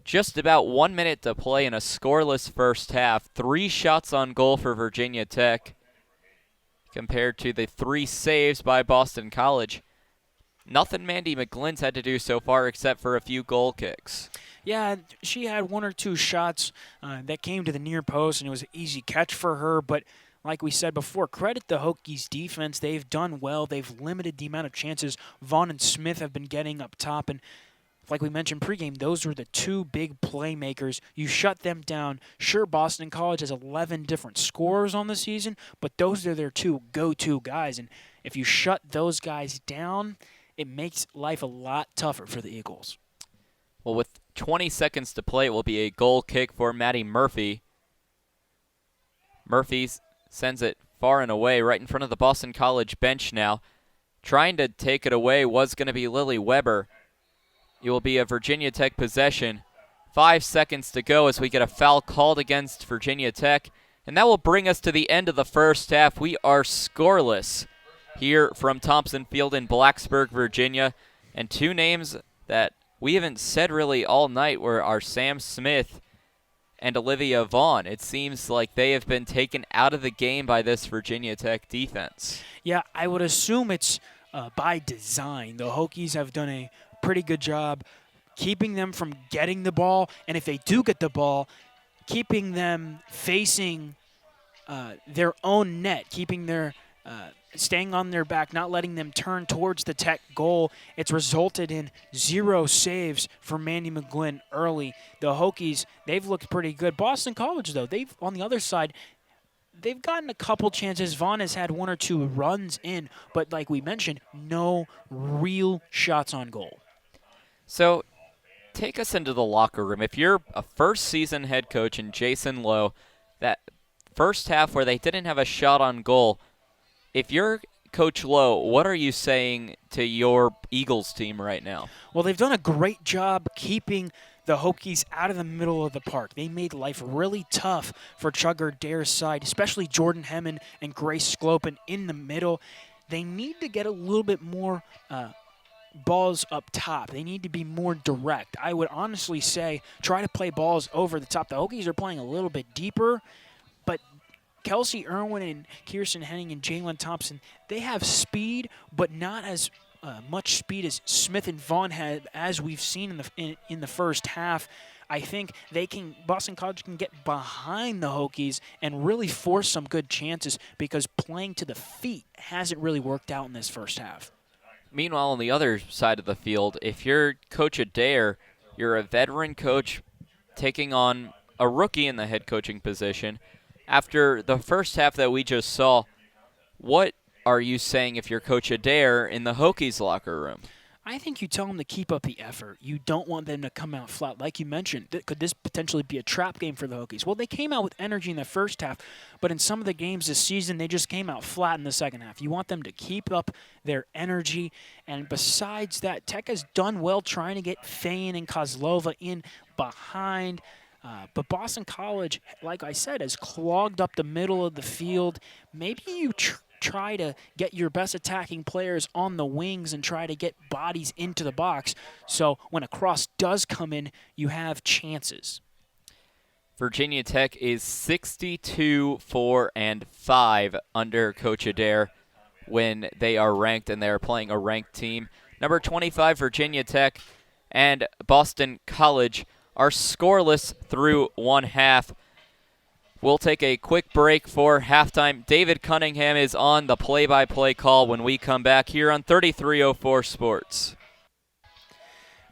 Just about 1 minute to play in a scoreless first half. 3 shots on goal for Virginia Tech compared to the 3 saves by Boston College. Nothing Mandy McGlynn's had to do so far except for a few goal kicks. Yeah, she had 1 or 2 shots that came to the near post, and it was an easy catch for her. But like we said before, credit the Hokies' defense. They've done well. They've limited the amount of chances Vaughn and Smith have been getting up top. And like we mentioned pregame, those were the 2 big playmakers. You shut them down. Sure, Boston College has 11 different scorers on the season, but those are their 2 go-to guys. And if you shut those guys down, it makes life a lot tougher for the Eagles. Well, with 20 seconds to play, it will be a goal kick for Maddie Murphy. Murphy sends it far and away right in front of the Boston College bench now. Trying to take it away was going to be Lily Weber. It will be a Virginia Tech possession. 5 seconds to go as we get a foul called against Virginia Tech. And that will bring us to the end of the first half. We are scoreless here from Thompson Field in Blacksburg, Virginia. And 2 names that we haven't said really all night are Sam Smith and Olivia Vaughn. It seems like they have been taken out of the game by this Virginia Tech defense. Yeah, I would assume it's by design. The Hokies have done a pretty good job keeping them from getting the ball, and if they do get the ball, keeping them facing their own net, keeping their staying on their back, not letting them turn towards the Tech goal. It's resulted in 0 saves for Mandy McGlynn early. The Hokies, they've looked pretty good. Boston College, though, they've on the other side, they've gotten a couple chances. Vaughn has had 1 or 2 runs in, but like we mentioned, no real shots on goal. So take us into the locker room. If you're a first-season head coach in Jason Lowe, that first half where they didn't have a shot on goal, if you're Coach Lowe, what are you saying to your Eagles team right now? Well, they've done a great job keeping the Hokies out of the middle of the park. They made life really tough for Chugger Adair's side, especially Jordan Hemman and Grace Sklopen in the middle. They need to get a little bit more balls up top. They need to be more direct. I would honestly say try to play balls over the top. The Hokies are playing a little bit deeper, but Kelsey Irwin and Kirsten Henning and Jalen Thompson, they have speed, but not as much speed as Smith and Vaughn had, as we've seen in the first half. I think Boston College can get behind the Hokies and really force some good chances because playing to the feet hasn't really worked out in this first half. Meanwhile, on the other side of the field, if you're Coach Adair, you're a veteran coach taking on a rookie in the head coaching position. After the first half that we just saw, what are you saying if you're Coach Adair in the Hokies locker room? I think you tell them to keep up the effort. You don't want them to come out flat. Like you mentioned, could this potentially be a trap game for the Hokies? Well, they came out with energy in the first half, but in some of the games this season, they just came out flat in the second half. You want them to keep up their energy. And besides that, Tech has done well trying to get Fayen and Kozlova in behind. But Boston College, like I said, has clogged up the middle of the field. Maybe you try to get your best attacking players on the wings and try to get bodies into the box. So when a cross does come in, you have chances. Virginia Tech is 62-4-5 under Coach Adair when they are ranked and they are playing a ranked team. Number 25, Virginia Tech, and Boston College are scoreless through one half. We'll take a quick break for halftime. David Cunningham is on the play-by-play call when we come back here on 3304 Sports.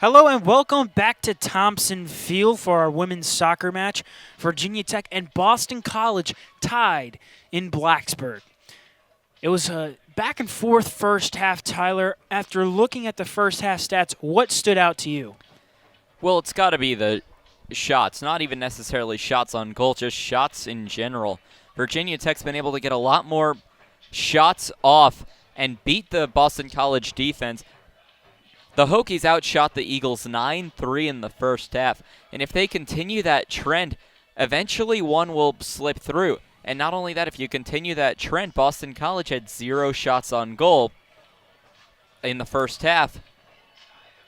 Hello and welcome back to Thompson Field for our women's soccer match. Virginia Tech and Boston College tied in Blacksburg. It was a back and forth first half, Tyler. After looking at the first half stats, what stood out to you? Well, it's got to be the shots, not even necessarily shots on goal, just shots in general. Virginia Tech's been able to get a lot more shots off and beat the Boston College defense. The Hokies outshot the Eagles 9-3 in the first half, and if they continue that trend, eventually one will slip through. And not only that, if you continue that trend, Boston College had 0 shots on goal in the first half.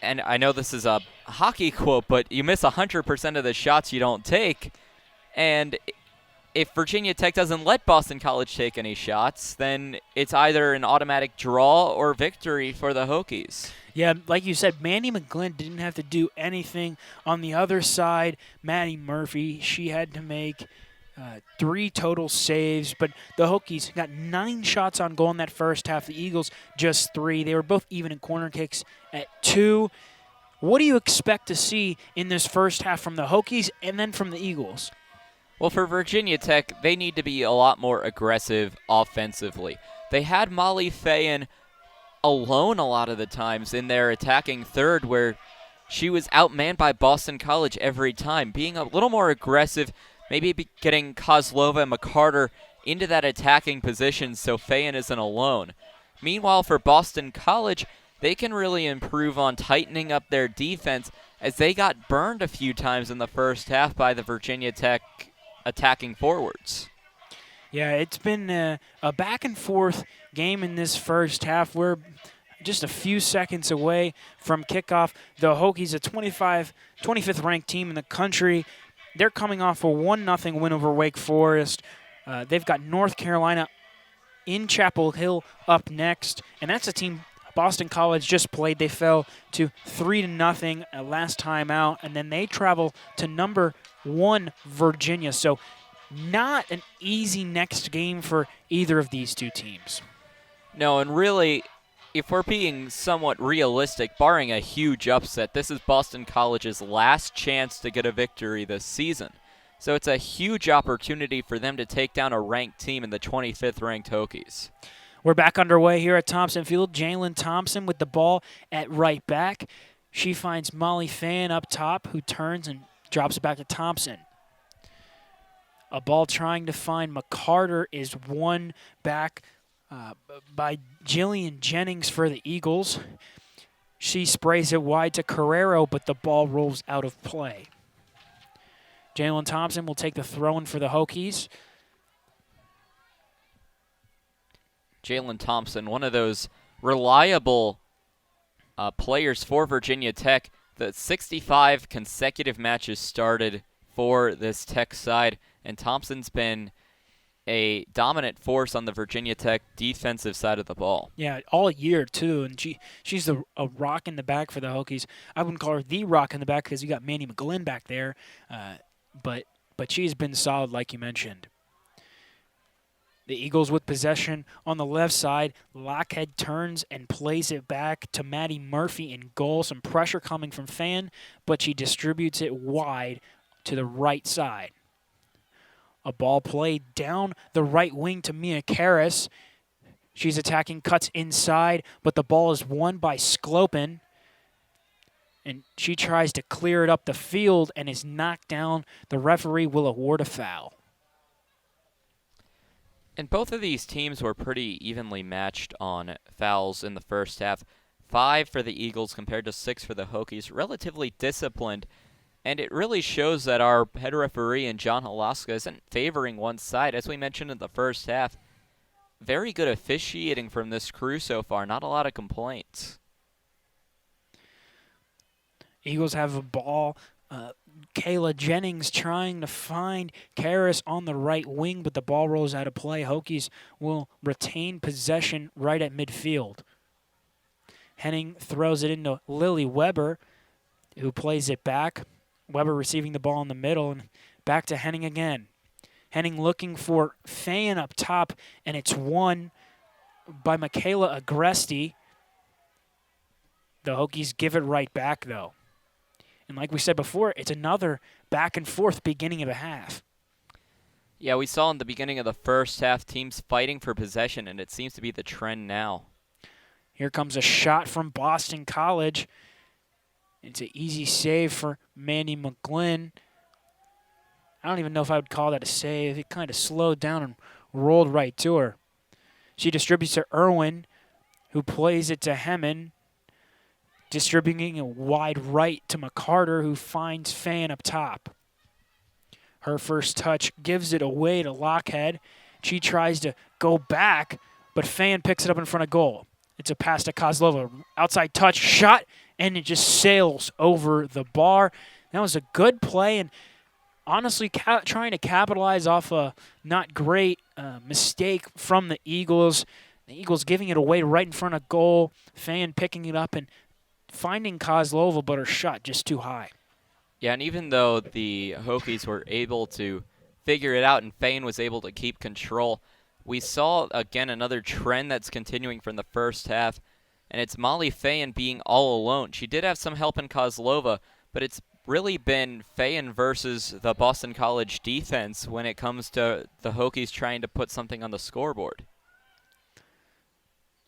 And I know this is a hockey quote, but you miss 100% of the shots you don't take. And if Virginia Tech doesn't let Boston College take any shots, then it's either an automatic draw or victory for the Hokies. Yeah, like you said, Mandy McGlynn didn't have to do anything. On the other side, Maddie Murphy, she had to make 3 total saves, but the Hokies got 9 shots on goal in that first half. The Eagles just 3. They were both even in corner kicks at 2. What do you expect to see in this first half from the Hokies and then from the Eagles? Well, for Virginia Tech, they need to be a lot more aggressive offensively. They had Molly Fayen alone a lot of the times in their attacking third, where she was outmanned by Boston College every time. Being a little more aggressive, maybe getting Kozlova and McCarter into that attacking position so Fayen isn't alone. Meanwhile, for Boston College, they can really improve on tightening up their defense, as they got burned a few times in the first half by the Virginia Tech attacking forwards. Yeah, it's been a back-and-forth game in this first half. We're just a few seconds away from kickoff. The Hokies, a 25th ranked team in the country, they're coming off a 1-0 win over Wake Forest. They've got North Carolina in Chapel Hill up next, and that's a team Boston College just played. They fell to 3-0 last time out, and then they travel to number 1 Virginia. So not an easy next game for either of these two teams. No, and really, if we're being somewhat realistic, barring a huge upset, this is Boston College's last chance to get a victory this season. So it's a huge opportunity for them to take down a ranked team in the 25th ranked Hokies. We're back underway here at Thompson Field. Jalen Thompson with the ball at right back. She finds Molly Fayen up top, who turns and drops it back to Thompson. A ball trying to find McCarter is won back by Jillian Jennings for the Eagles. She sprays it wide to Carrero, but the ball rolls out of play. Jalen Thompson will take the throw-in for the Hokies. Jalen Thompson, one of those reliable players for Virginia Tech. The 65 consecutive matches started for this Tech side, and Thompson's been a dominant force on the Virginia Tech defensive side of the ball. Yeah, all year, too, and she's a rock in the back for the Hokies. I wouldn't call her the rock in the back because you got Mandy McGlynn back there, but she's been solid, like you mentioned. The Eagles with possession on the left side. Lockhead turns and plays it back to Maddie Murphy in goal. Some pressure coming from Fayen, but she distributes it wide to the right side. A ball played down the right wing to Mia Karras. She's attacking, cuts inside, but the ball is won by Sklopen. and she tries to clear it up the field and is knocked down. The referee will award a foul. And both of these teams were pretty evenly matched on fouls in the first half. 5 for the Eagles compared to 6 for the Hokies. Relatively disciplined. And it really shows that our head referee and John Halaska isn't favoring one side. As we mentioned in the first half, very good officiating from this crew so far. Not a lot of complaints. Eagles have a ball. Kayla Jennings trying to find Karras on the right wing, but the ball rolls out of play. Hokies will retain possession right at midfield. Henning throws it into Lily Weber, who plays it back. Weber receiving the ball in the middle, and back to Henning again. Henning looking for Fan up top, and it's won by Michaela Agresti. The Hokies give it right back, though. And like we said before, it's another back and forth beginning of a half. Yeah, we saw in the beginning of the first half teams fighting for possession, and it seems to be the trend now. Here comes a shot from Boston College. It's an easy save for Mandy McGlynn. I don't even know if I would call that a save. It kind of slowed down and rolled right to her. She distributes to Irwin, who plays it to Hemmen. Distributing a wide right to McCarter, who finds Fan up top. Her first touch gives it away to Lockhead. She tries to go back, but Fan picks it up in front of goal. It's a pass to Kozlova. Outside touch, shot, and it just sails over the bar. That was a good play, and honestly trying to capitalize off a not great mistake from the Eagles. The Eagles giving it away right in front of goal. Fan picking it up and finding Kozlova, but her shot just too high. Yeah, and even though the Hokies were able to figure it out and Fane was able to keep control, we saw, again, another trend that's continuing from the first half, and it's Molly Fane being all alone. She did have some help in Kozlova, but it's really been Fane versus the Boston College defense when it comes to the Hokies trying to put something on the scoreboard.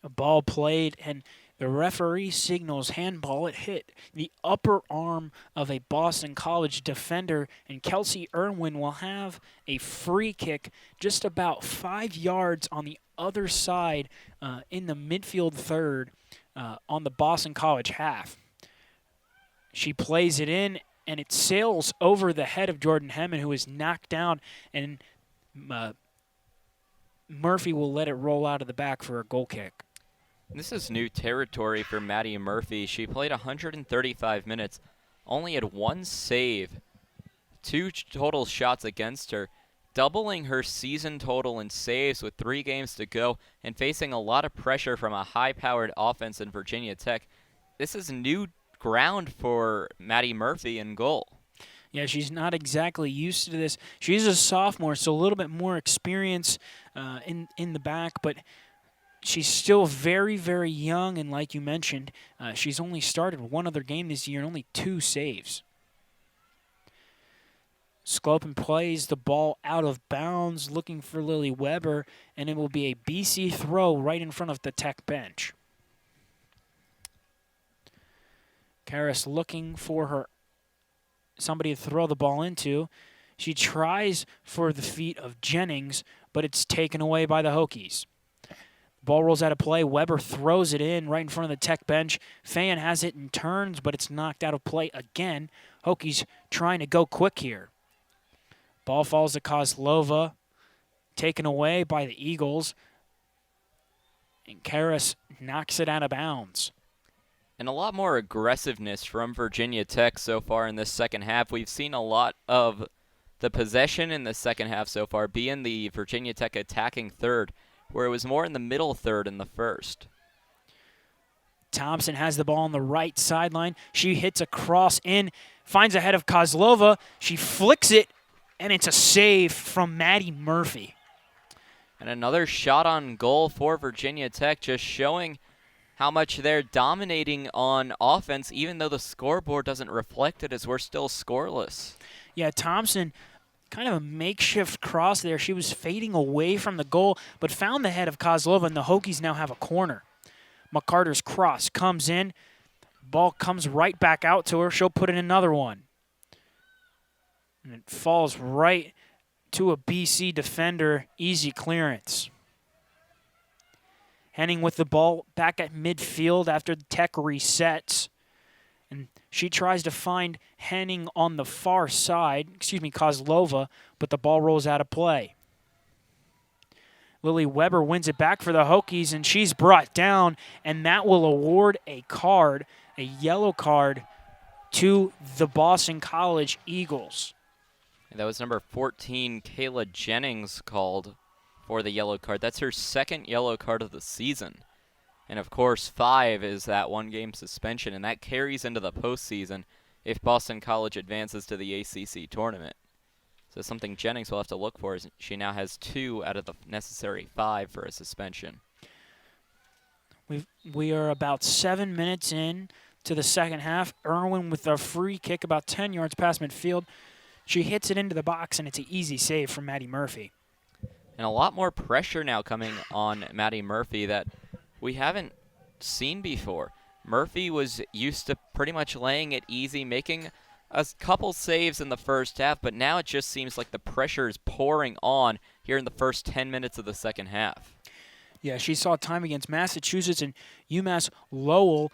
A ball played, and the referee signals handball. It hit the upper arm of a Boston College defender, and Kelsey Irwin will have a free kick just about 5 yards on the other side in the midfield third on the Boston College half. She plays it in, and it sails over the head of Jordan Hemmen, who is knocked down, and Murphy will let it roll out of the back for a goal kick. This is new territory for Maddie Murphy. She played 135 minutes, only had 1 save, 2 total shots against her, doubling her season total in saves with 3 games to go and facing a lot of pressure from a high-powered offense in Virginia Tech. This is new ground for Maddie Murphy in goal. Yeah, she's not exactly used to this. She's a sophomore, so a little bit more experience in the back, but she's still very, very young, and like you mentioned, she's only started 1 other game this year and only 2 saves. Sklopen plays the ball out of bounds, looking for Lily Weber, and it will be a BC throw right in front of the Tech bench. Karras looking for somebody to throw the ball into. She tries for the feet of Jennings, but it's taken away by the Hokies. Ball rolls out of play. Weber throws it in right in front of the Tech bench. Fan has it and turns, but it's knocked out of play again. Hokies trying to go quick here. Ball falls to Kozlova, taken away by the Eagles. And Karras knocks it out of bounds. And a lot more aggressiveness from Virginia Tech so far in this second half. We've seen a lot of the possession in the second half so far be in the Virginia Tech attacking third, where it was more in the middle third in the first. Thompson has the ball on the right sideline. She hits a cross in, finds ahead of Kozlova. She flicks it, and it's a save from Maddie Murphy. And another shot on goal for Virginia Tech, just showing how much they're dominating on offense, even though the scoreboard doesn't reflect it, as we're still scoreless. Yeah, Thompson, kind of a makeshift cross there. She was fading away from the goal, but found the head of Kozlova, and the Hokies now have a corner. McCarter's cross comes in. Ball comes right back out to her. She'll put in another one. And it falls right to a BC defender. Easy clearance. Henning with the ball back at midfield after the Tech resets. And she tries to find Henning on the far side, Kozlova, but the ball rolls out of play. Lily Weber wins it back for the Hokies, and she's brought down, and that will award a yellow card, to the Boston College Eagles. That was number 14, Kayla Jennings, called for the yellow card. That's her second yellow card of the season. And, of course, 5 is that one-game suspension, and that carries into the postseason if Boston College advances to the ACC tournament. So something Jennings will have to look for is she now has 2 out of the necessary 5 for a suspension. We are about 7 minutes in to the second half. Irwin with a free kick about 10 yards past midfield. She hits it into the box, and it's an easy save from Maddie Murphy. And a lot more pressure now coming on Maddie Murphy that we haven't seen before. Murphy was used to pretty much laying it easy, making a couple saves in the first half, but now it just seems like the pressure is pouring on here in the first 10 minutes of the second half. Yeah, she saw time against Massachusetts and UMass Lowell,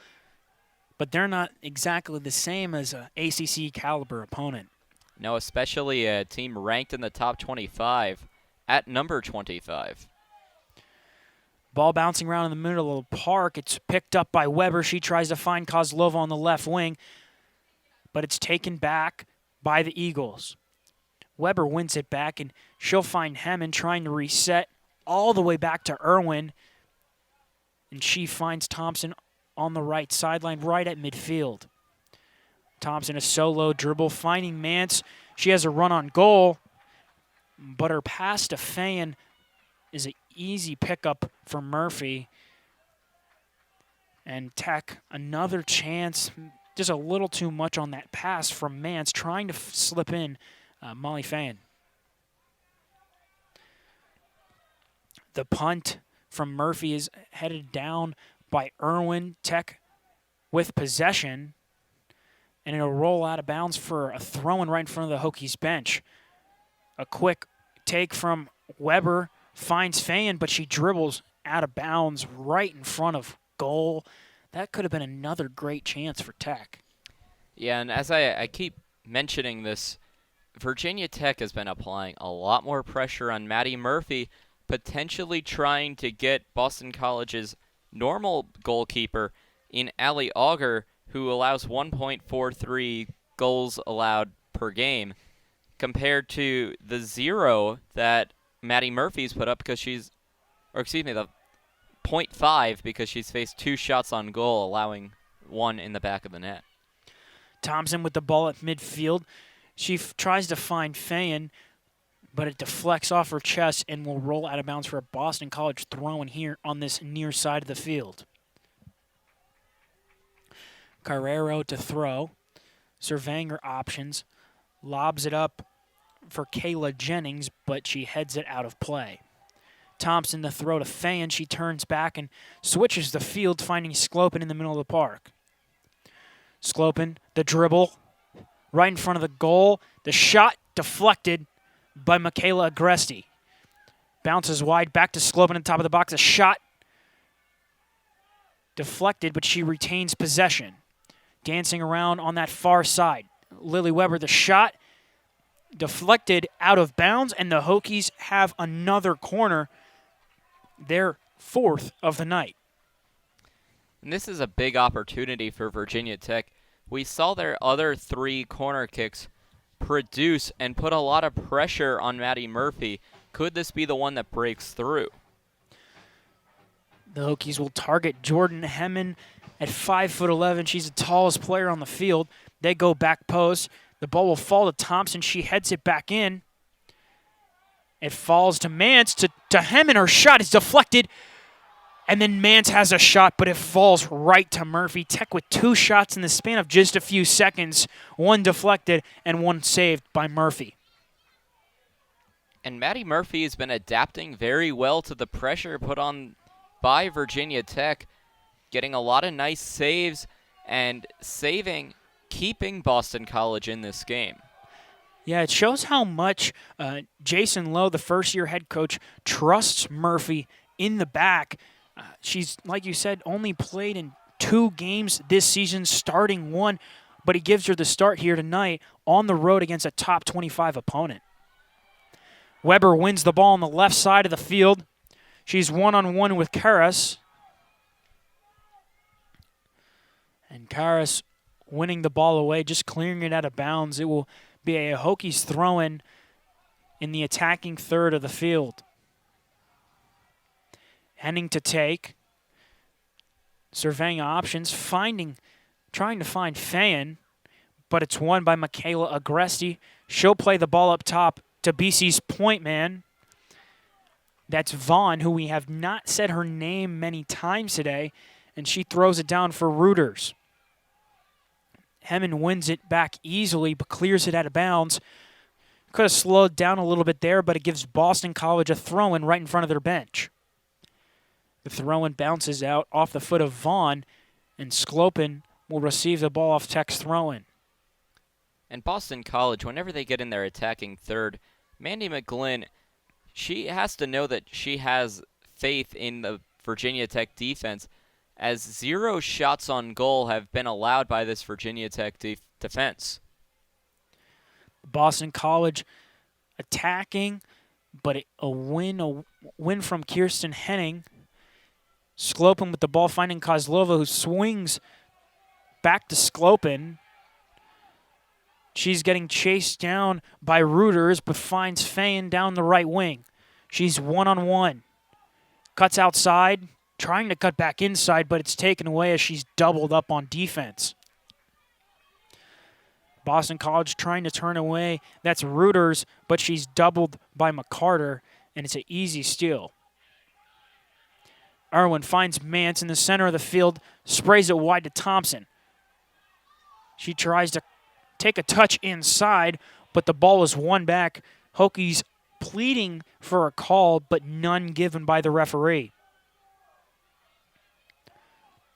but they're not exactly the same as an ACC caliber opponent. No, especially a team ranked in the top 25 at number 25. Ball bouncing around in the middle of the park. It's picked up by Weber. She tries to find Kozlova on the left wing, but it's taken back by the Eagles. Weber wins it back, and she'll find Hemmen trying to reset all the way back to Irwin, and she finds Thompson on the right sideline right at midfield. Thompson a solo dribble, finding Mance. She has a run on goal, but her pass to Fayen is an easy pickup for Murphy. And Tech, another chance. Just a little too much on that pass from Mance, trying to slip in Molly Fayen. The punt from Murphy is headed down by Irwin. Tech with possession, and it'll roll out of bounds for a throw-in right in front of the Hokies bench. A quick take from Weber finds Fayen, but she dribbles out of bounds right in front of goal. That could have been another great chance for Tech. Yeah, and as I keep mentioning this, Virginia Tech has been applying a lot more pressure on Maddie Murphy, potentially trying to get Boston College's normal goalkeeper in Allie Auger, who allows 1.43 goals allowed per game, compared to the 0 that Maddie Murphy's put up because the 0.5 because she's faced 2 shots on goal, allowing 1 in the back of the net. Thompson with the ball at midfield. She tries to find Fayen, but it deflects off her chest and will roll out of bounds for a Boston College throw-in here on this near side of the field. Carrero to throw, surveying her options, lobs it up for Kayla Jennings, but she heads it out of play. Thompson the throw to Fayen. She turns back and switches the field, finding Sklopen in the middle of the park. Sklopen, the dribble, right in front of the goal. The shot deflected by Michaela Agresti. Bounces wide, back to Sklopen on top of the box. A shot deflected, but she retains possession. Dancing around on that far side. Lily Weber, the shot deflected out of bounds, and the Hokies have another corner, their 4th of the night. And this is a big opportunity for Virginia Tech. We saw their other 3 corner kicks produce and put a lot of pressure on Maddie Murphy. Could this be the one that breaks through? The Hokies will target Jordan Hemmen at 5'11". She's the tallest player on the field. They go back post. The ball will fall to Thompson. She heads it back in. It falls to Mance. To Hemmen. Her shot is deflected. And then Mance has a shot, but it falls right to Murphy. Tech with 2 shots in the span of just a few seconds. 1 deflected and 1 saved by Murphy. And Maddie Murphy has been adapting very well to the pressure put on by Virginia Tech, getting a lot of nice saves and keeping Boston College in this game. Yeah, it shows how much Jason Lowe, the first-year head coach, trusts Murphy in the back. She's, like you said, only played in 2 games this season, starting 1, but he gives her the start here tonight on the road against a top 25 opponent. Weber wins the ball on the left side of the field. She's one-on-one with Karras. And Karras winning the ball away, just clearing it out of bounds. It will be a Hokies throw-in in the attacking third of the field. Henning to take. Surveying options, trying to find Fayen, but it's won by Michaela Agresti. She'll play the ball up top to BC's point man. That's Vaughn, who we have not said her name many times today, and she throws it down for Reuters. Hemmen wins it back easily, but clears it out of bounds. Could have slowed down a little bit there, but it gives Boston College a throw-in right in front of their bench. The throw-in bounces out off the foot of Vaughn, and Sklopen will receive the ball off Tech's throw-in. And Boston College, whenever they get in their attacking third, Mandy McGlynn, she has to know that she has faith in the Virginia Tech defense, as 0 shots on goal have been allowed by this Virginia Tech defense. Boston College attacking, but a win from Kirsten Henning. Sklopen with the ball, finding Kozlova, who swings back to Sklopen. She's getting chased down by Reuters, but finds Fayen down the right wing. She's one-on-one. Cuts outside, trying to cut back inside, but it's taken away as she's doubled up on defense. Boston College trying to turn away. That's Reuters, but she's doubled by McCarter, and it's an easy steal. Irwin finds Mance in the center of the field, sprays it wide to Thompson. She tries to take a touch inside, but the ball is won back. Hokies pleading for a call, but none given by the referee.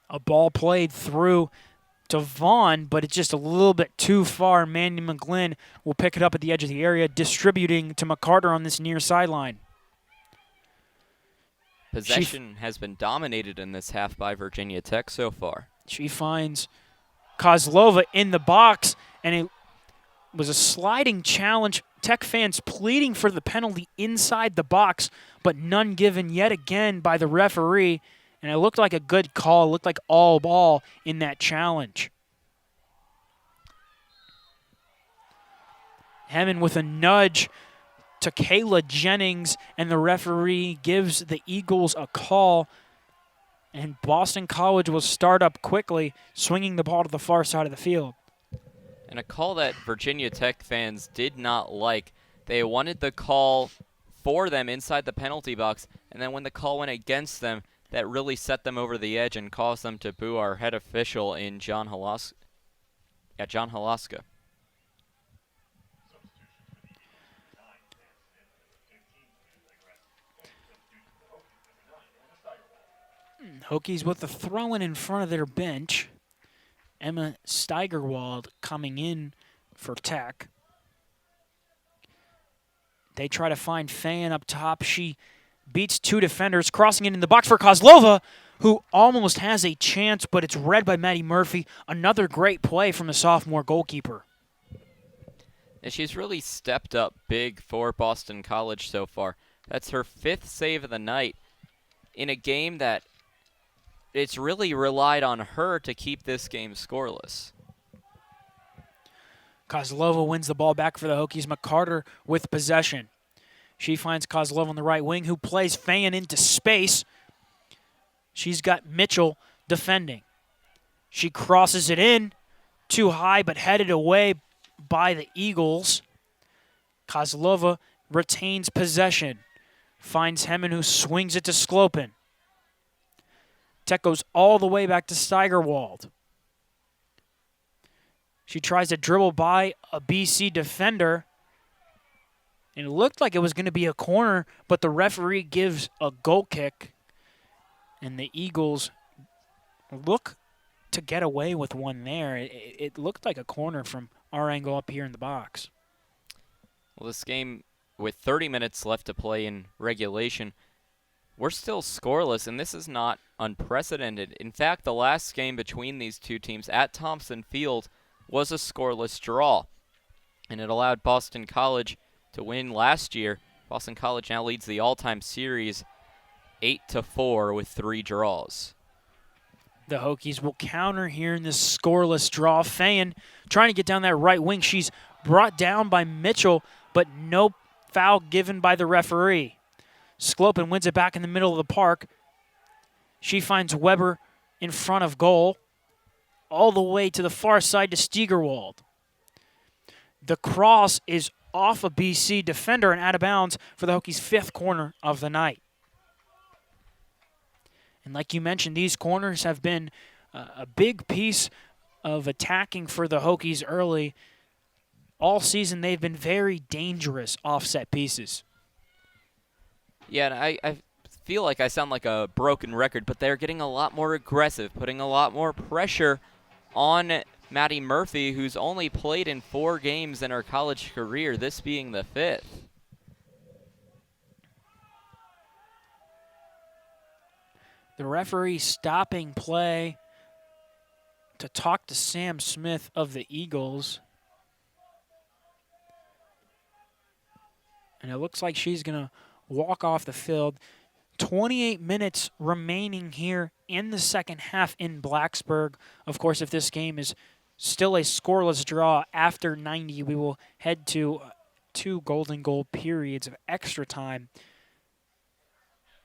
A ball played through to Vaughn, but it's just a little bit too far. Mandy McGlynn will pick it up at the edge of the area, distributing to McCarter on this near sideline. Possession has been dominated in this half by Virginia Tech so far. She finds Kozlova in the box, and it was a sliding challenge. Tech fans pleading for the penalty inside the box, but none given yet again by the referee. And it looked like a good call. It looked like all ball in that challenge. Hemmen with a nudge to Kayla Jennings, and the referee gives the Eagles a call. And Boston College will start up quickly, swinging the ball to the far side of the field. And a call that Virginia Tech fans did not like. They wanted the call for them inside the penalty box, and then when the call went against them, that really set them over the edge and caused them to boo our head official in John Halaska. Hokies with the throw-in in front of their bench. Emma Steigerwald coming in for Tech. They try to find Fayen up top. She beats 2 defenders, crossing it in the box for Kozlova, who almost has a chance, but it's read by Maddie Murphy. Another great play from the sophomore goalkeeper. And she's really stepped up big for Boston College so far. That's her 5th save of the night in a game that it's really relied on her to keep this game scoreless. Kozlova wins the ball back for the Hokies. McCarter with possession. She finds Kozlova on the right wing, who plays Fayen into space. She's got Mitchell defending. She crosses it in, too high, but headed away by the Eagles. Kozlova retains possession. Finds Hemmen, who swings it to Sklopen. Tech goes all the way back to Steigerwald. She tries to dribble by a BC defender. And it looked like it was going to be a corner, but the referee gives a goal kick. And the Eagles look to get away with one there. It looked like a corner from our angle up here in the box. Well, this game, with 30 minutes left to play in regulation, we're still scoreless, and this is not unprecedented. In fact, the last game between these two teams at Thompson Field was a scoreless draw, and it allowed Boston College to win last year. Boston College now leads the all-time series 8-4 with 3 draws. The Hokies will counter here in this scoreless draw. Fayen trying to get down that right wing. She's brought down by Mitchell, but no foul given by the referee. Sklopen wins it back in the middle of the park. She finds Weber in front of goal, all the way to the far side to Steigerwald. The cross is off a BC defender and out of bounds for the Hokies' 5th corner of the night. And like you mentioned, these corners have been a big piece of attacking for the Hokies early. All season, they've been very dangerous offset pieces. Yeah, and I feel like I sound like a broken record, but they're getting a lot more aggressive, putting a lot more pressure on Maddie Murphy, who's only played in 4 games in her college career, this being the 5th. The referee stopping play to talk to Sam Smith of the Eagles. And it looks like she's going to walk off the field. 28 minutes remaining here in the second half in Blacksburg. Of course, if this game is still a scoreless draw after 90, we will head to 2 golden goal periods of extra time.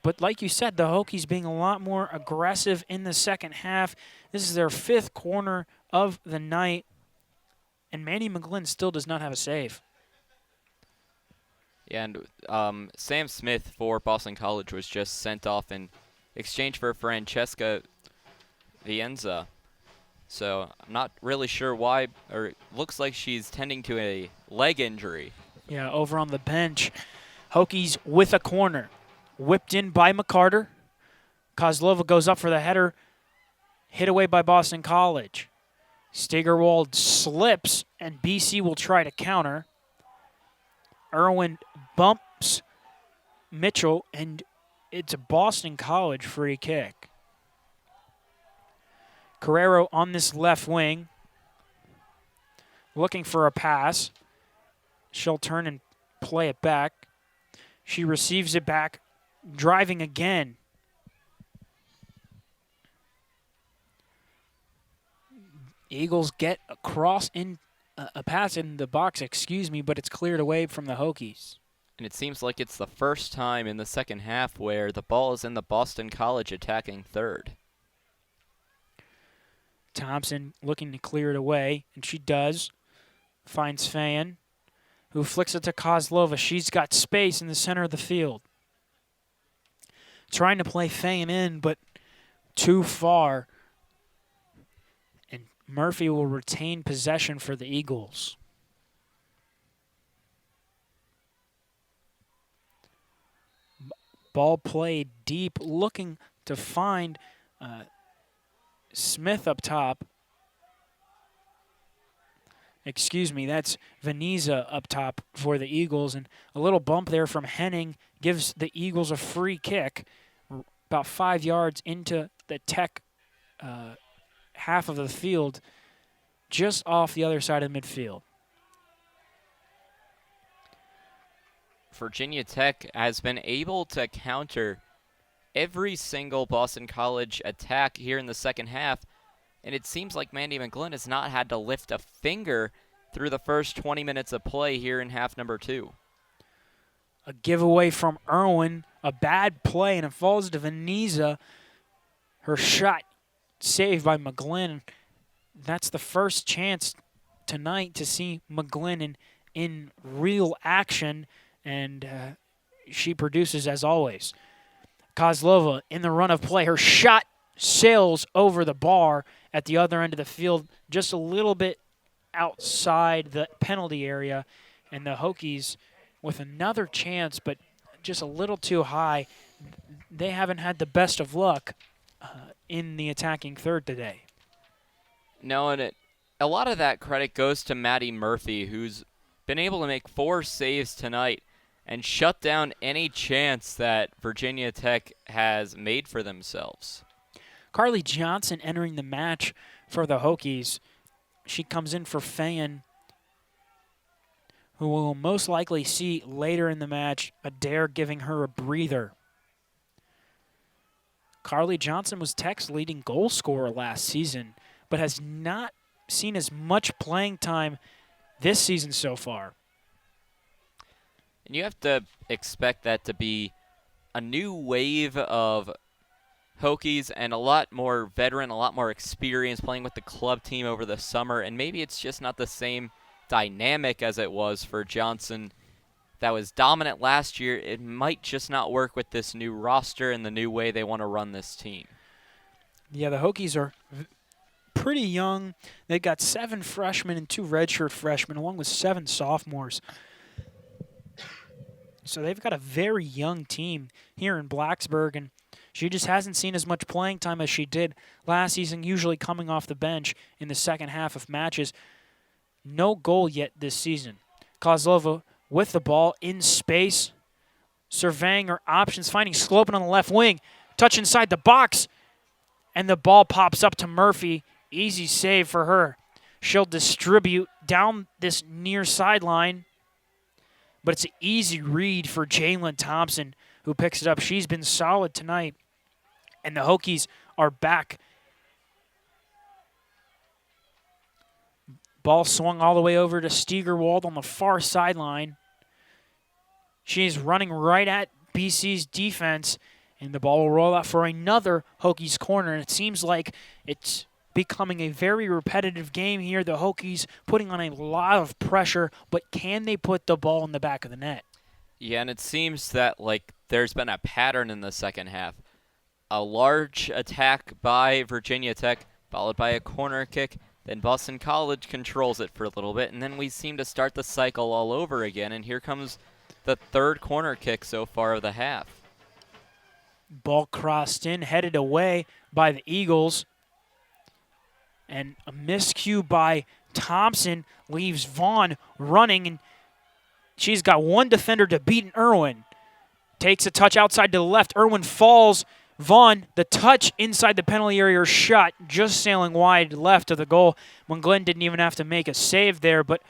But like you said, the Hokies being a lot more aggressive in the second half. This is their 5th corner of the night. And Mandy McGlynn still does not have a save. Yeah, and Sam Smith for Boston College was just sent off in exchange for Francesca Vienza. So I'm not really sure why, or it looks like she's tending to a leg injury. Yeah, over on the bench. Hokies with a corner. Whipped in by McCarter. Kozlova goes up for the header. Hit away by Boston College. Steigerwald slips, and BC will try to counter. Irwin bumps Mitchell, and it's a Boston College free kick. Carrero on this left wing, looking for a pass. She'll turn and play it back. She receives it back, driving again. Eagles get across in a pass in the box, but it's cleared away from the Hokies. And it seems like it's the first time in the second half where the ball is in the Boston College attacking third. Thompson looking to clear it away, and she does. Finds Fayen, who flicks it to Kozlova. She's got space in the center of the field. Trying to play Fayen in, but too far. And Murphy will retain possession for the Eagles. Ball played deep, looking to find Smith up top. That's Veneza up top for the Eagles. And a little bump there from Henning gives the Eagles a free kick about 5 yards into the Tech half of the field, just off the other side of midfield. Virginia Tech has been able to counter every single Boston College attack here in the second half, and it seems like Mandy McGlynn has not had to lift a finger through the first 20 minutes of play here in half number 2. A giveaway from Irwin, a bad play, and it falls to Veneza. Her shot saved by McGlynn. That's the first chance tonight to see McGlynn in real action, and she produces as always. Kozlova in the run of play. Her shot sails over the bar at the other end of the field, just a little bit outside the penalty area, and the Hokies with another chance, but just a little too high. They haven't had the best of luck in the attacking third today. No, and a lot of that credit goes to Maddie Murphy, who's been able to make 4 saves tonight and shut down any chance that Virginia Tech has made for themselves. Carly Johnson entering the match for the Hokies. She comes in for Fan, who will most likely see later in the match Adair giving her a breather. Carly Johnson was Tech's leading goal scorer last season, but has not seen as much playing time this season so far. And you have to expect that to be a new wave of Hokies and a lot more veteran, a lot more experience playing with the club team over the summer, and maybe it's just not the same dynamic as it was for Johnson that was dominant last year. It might just not work with this new roster and the new way they want to run this team. Yeah, the Hokies are pretty young. They've got 7 freshmen and 2 redshirt freshmen, along with 7 sophomores. So they've got a very young team here in Blacksburg, and she just hasn't seen as much playing time as she did last season, usually coming off the bench in the second half of matches. No goal yet this season. Kozlova with the ball in space, surveying her options, finding Slopin on the left wing, touch inside the box, and the ball pops up to Murphy. Easy save for her. She'll distribute down this near sideline, but it's an easy read for Jalen Thompson, who picks it up. She's been solid tonight, and the Hokies are back. Ball swung all the way over to Steigerwald on the far sideline. She's running right at BC's defense, and the ball will roll out for another Hokies corner. And it seems like it's becoming a very repetitive game here. The Hokies putting on a lot of pressure, but can they put the ball in the back of the net? Yeah, and it seems that there's been a pattern in the second half. A large attack by Virginia Tech, followed by a corner kick. Then Boston College controls it for a little bit, and then we seem to start the cycle all over again, and here comes the third corner kick so far of the half. Ball crossed in, headed away by the Eagles. And a miscue by Thompson leaves Vaughn running, and she's got one defender to beat in Irwin. Takes a touch outside to the left. Irwin falls. Vaughn, the touch inside the penalty area shot, just sailing wide left of the goal. Glenn didn't even have to make a save there, but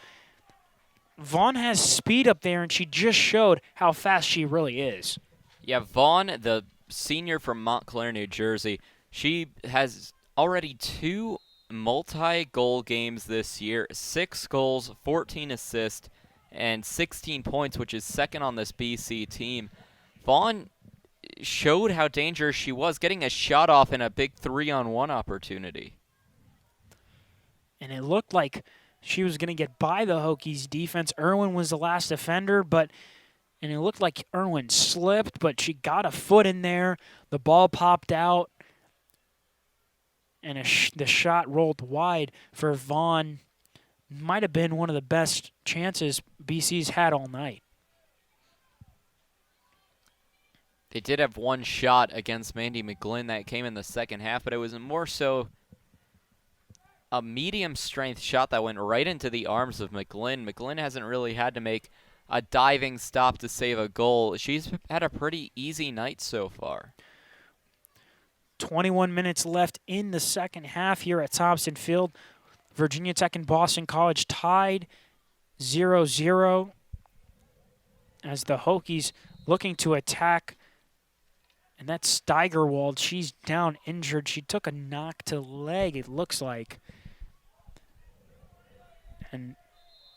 Vaughn has speed up there, and she just showed how fast she really is. Yeah, Vaughn, the senior from Montclair, New Jersey, she has already 2 multi-goal games this year, 6 goals, 14 assists, and 16 points, which is second on this BC team. Vaughn showed how dangerous she was, getting a shot off in a big 3-on-1 opportunity. And it looked like she was going to get by the Hokies defense. Irwin was the last defender, and it looked like Irwin slipped, but she got a foot in there. The ball popped out, and the shot rolled wide for Vaughn. Might have been one of the best chances BC's had all night. They did have one shot against Mandy McGlynn that came in the second half, but it was more so a medium-strength shot that went right into the arms of McGlynn. McGlynn hasn't really had to make a diving stop to save a goal. She's had a pretty easy night so far. 21 minutes left in the second half here at Thompson Field. Virginia Tech and Boston College tied 0-0 as the Hokies looking to attack. And that's Steigerwald. She's down injured. She took a knock to the leg, it looks like. And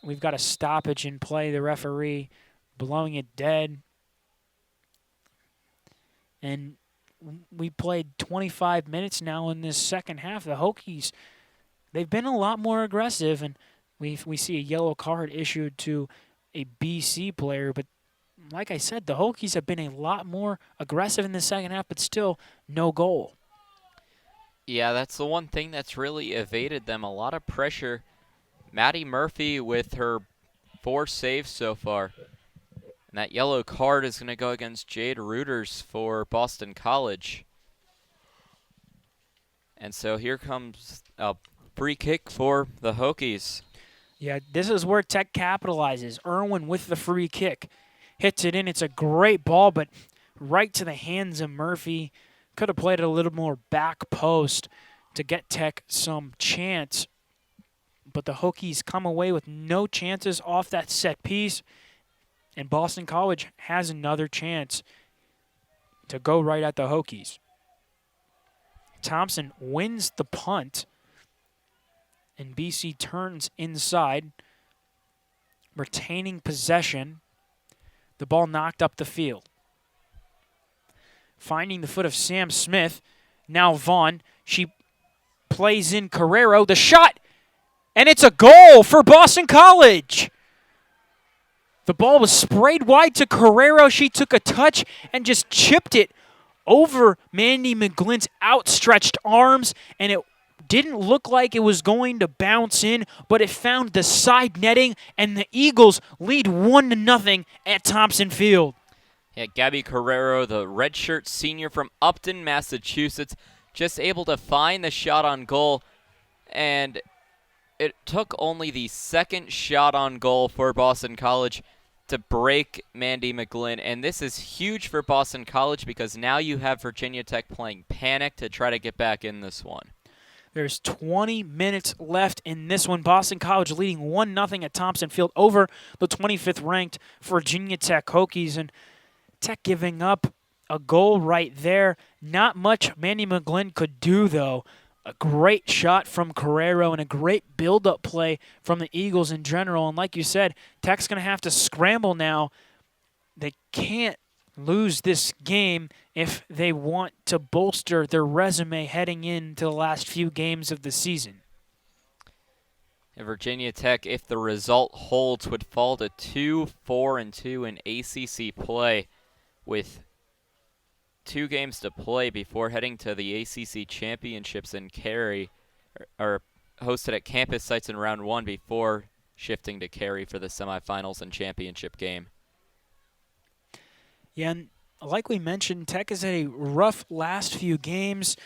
we've got a stoppage in play. The referee blowing it dead. And we played 25 minutes now in this second half. The Hokies, they've been a lot more aggressive, and we see a yellow card issued to a BC player. But like I said, the Hokies have been a lot more aggressive in the second half, but still no goal. Yeah, that's the one thing that's really evaded them. A lot of pressure. Maddie Murphy with her 4 saves so far. And that yellow card is going to go against Jade Reuters for Boston College. And so here comes a Free kick for the Hokies. Yeah, this is where Tech capitalizes. Irwin with the free kick. Hits it in. It's a great ball, but right to the hands of Murphy. Could have played it a little more back post to get Tech some chance. But the Hokies come away with no chances off that set piece. And Boston College has another chance to go right at the Hokies. Thompson wins the punt. And BC turns inside, retaining possession. The ball knocked up the field. Finding the foot of Sam Smith. Now Vaughn. She plays in Carrero. The shot! And it's a goal for Boston College. The ball was sprayed wide to Carrero. She took a touch and just chipped it over Mandy McGlynn's outstretched arms, and it didn't look like it was going to bounce in, but it found the side netting, and the Eagles lead 1-0 at Thompson Field. Yeah, Gabby Carrero, the redshirt senior from Upton, Massachusetts, just able to find the shot on goal, and it took only the second shot on goal for Boston College to break Mandy McGlynn, and this is huge for Boston College because now you have Virginia Tech playing panic to try to get back in this one. There's 20 minutes left in this one. Boston College leading 1-0 at Thompson Field over the 25th ranked Virginia Tech Hokies. And Tech giving up a goal right there. Not much Mandy McGlynn could do, though. A great shot from Carrero and a great build-up play from the Eagles in general. And like you said, Tech's going to have to scramble now. They can't lose this game if they want to bolster their resume heading into the last few games of the season. And Virginia Tech, if the result holds, would fall to 2-4-2 in ACC play with 2 games to play before heading to the ACC championships in Cary, or hosted at campus sites in round 1 before shifting to Cary for the semifinals and championship game. Yeah, and like we mentioned, Tech has had a rough last few games.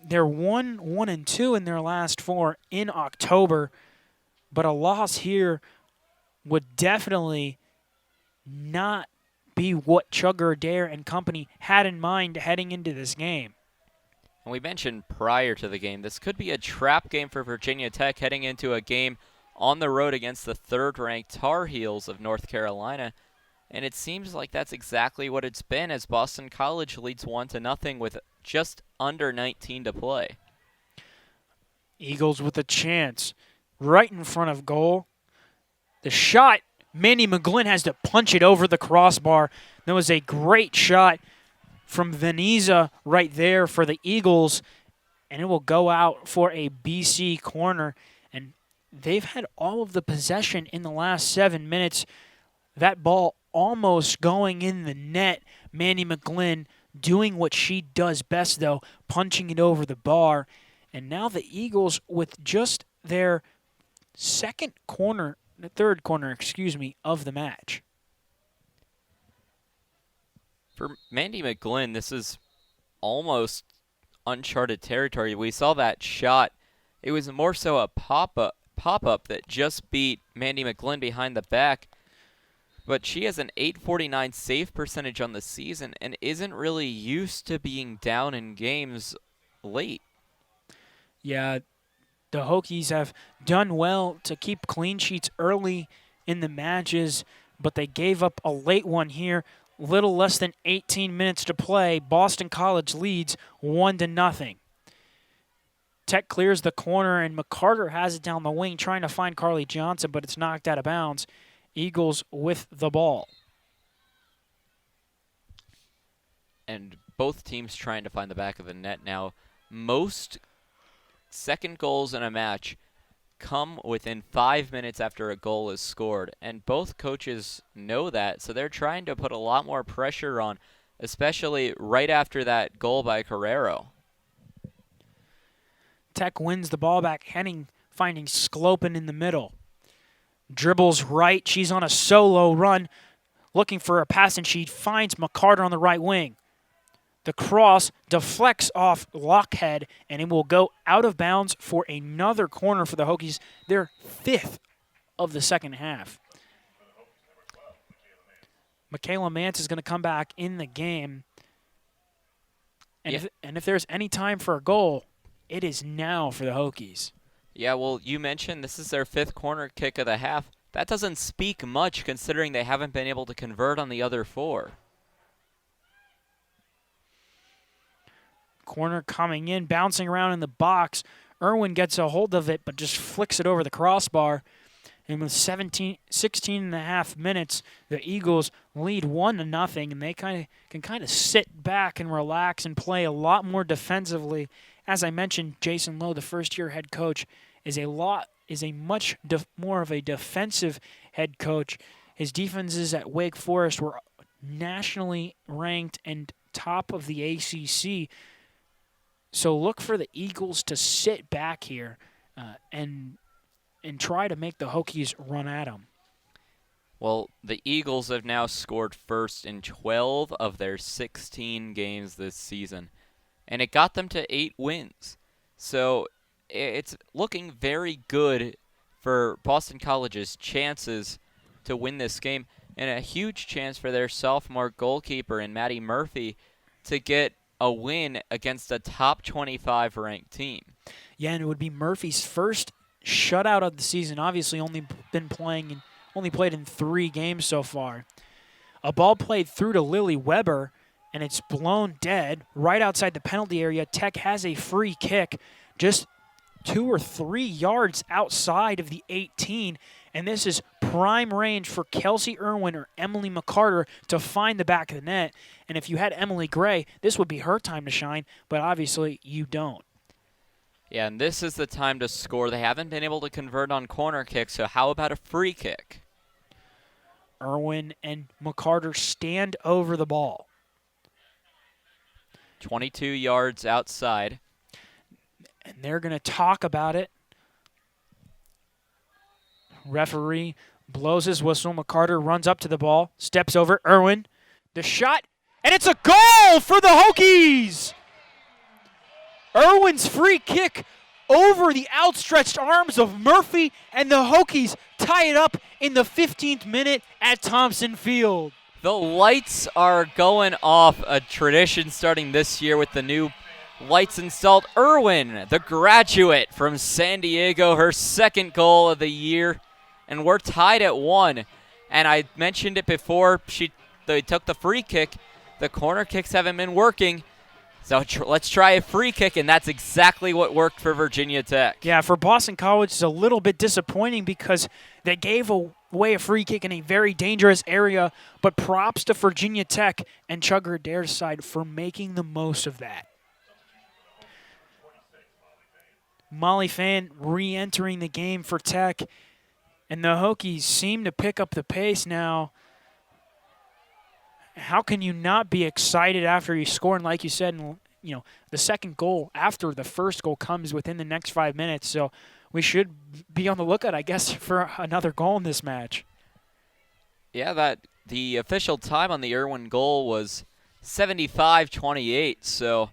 They're 1-2 in their last 4 in October, but a loss here would definitely not be what Chugger Adair and company had in mind heading into this game. And we mentioned prior to the game, this could be a trap game for Virginia Tech heading into a game on the road against the 3rd-ranked Tar Heels of North Carolina. And it seems like that's exactly what it's been as Boston College leads 1-0 with just under 19 to play. Eagles with a chance right in front of goal. The shot, Mandy McGlynn has to punch it over the crossbar. That was a great shot from Veneza right there for the Eagles, and it will go out for a BC corner. And they've had all of the possession in the last 7 minutes. That ball almost going in the net. Mandy McGlynn doing what she does best, though, punching it over the bar. And now the Eagles with just their third corner, of the match. For Mandy McGlynn, this is almost uncharted territory. We saw that shot. It was more so a pop-up that just beat Mandy McGlynn behind the back. But she has an .849 save percentage on the season and isn't really used to being down in games late. Yeah, the Hokies have done well to keep clean sheets early in the matches, but they gave up a late one here. Little less than 18 minutes to play. Boston College leads 1-0. Tech clears the corner, and McCarter has it down the wing, trying to find Carly Johnson, but it's knocked out of bounds. Eagles with the ball. And both teams trying to find the back of the net now. Most second goals in a match come within 5 minutes after a goal is scored, and both coaches know that, so they're trying to put a lot more pressure on, especially right after that goal by Carrero. Tech wins the ball back, finding Sklopen in the middle. Dribbles right. She's on a solo run, looking for a pass, and she finds McCarter on the right wing. The cross deflects off Lockhead, and it will go out of bounds for another corner for the Hokies, their 5th of the second half. Michaela Mance is going to come back in the game. And if there's any time for a goal, it is now for the Hokies. Yeah, well, you mentioned this is their 5th corner kick of the half. That doesn't speak much considering they haven't been able to convert on the other 4. Corner coming in, bouncing around in the box. Irwin gets a hold of it, but just flicks it over the crossbar. And with 16 and a half minutes, the Eagles lead 1-0, and they can sit back and relax and play a lot more defensively. As I mentioned, Jason Lowe, the first-year head coach, is a much more of a defensive head coach. His defenses at Wake Forest were nationally ranked and top of the ACC. So look for the Eagles to sit back here and try to make the Hokies run at them. Well, the Eagles have now scored first in 12 of their 16 games this season, and it got them to 8 wins. So it's looking very good for Boston College's chances to win this game, and a huge chance for their sophomore goalkeeper in Maddie Murphy to get a win against a top 25 ranked team. Yeah, and it would be Murphy's first shutout of the season. Obviously only played in 3 games so far. A ball played through to Lily Weber, and it's blown dead right outside the penalty area. Tech has a free kick just 2 or 3 yards outside of the 18, and this is prime range for Kelsey Irwin or Emily McCarter to find the back of the net. And if you had Emily Gray, this would be her time to shine, but obviously you don't. Yeah, and this is the time to score. They haven't been able to convert on corner kicks, so how about a free kick? Irwin and McCarter stand over the ball. 22 yards outside. And they're going to talk about it. Referee blows his whistle. McCarter runs up to the ball, steps over. Irwin, the shot, and it's a goal for the Hokies! Irwin's free kick over the outstretched arms of Murphy, and the Hokies tie it up in the 15th minute at Thompson Field. The lights are going off, a tradition starting this year with the new lights installed. Irwin, the graduate from San Diego, her 2nd goal of the year, and we're tied at 1. And I mentioned it before, they took the free kick. The corner kicks haven't been working. So let's try a free kick, and that's exactly what worked for Virginia Tech. Yeah, for Boston College, it's a little bit disappointing because they gave away a free kick in a very dangerous area, but props to Virginia Tech and Chugger Adair's side for making the most of that. Molly Fan re-entering the game for Tech, and the Hokies seem to pick up the pace now. How can you not be excited after you score? And like you said, the second goal after the first goal comes within the next 5 minutes. So we should be on the lookout, I guess, for another goal in this match. Yeah, the official time on the Irwin goal was 75-28. So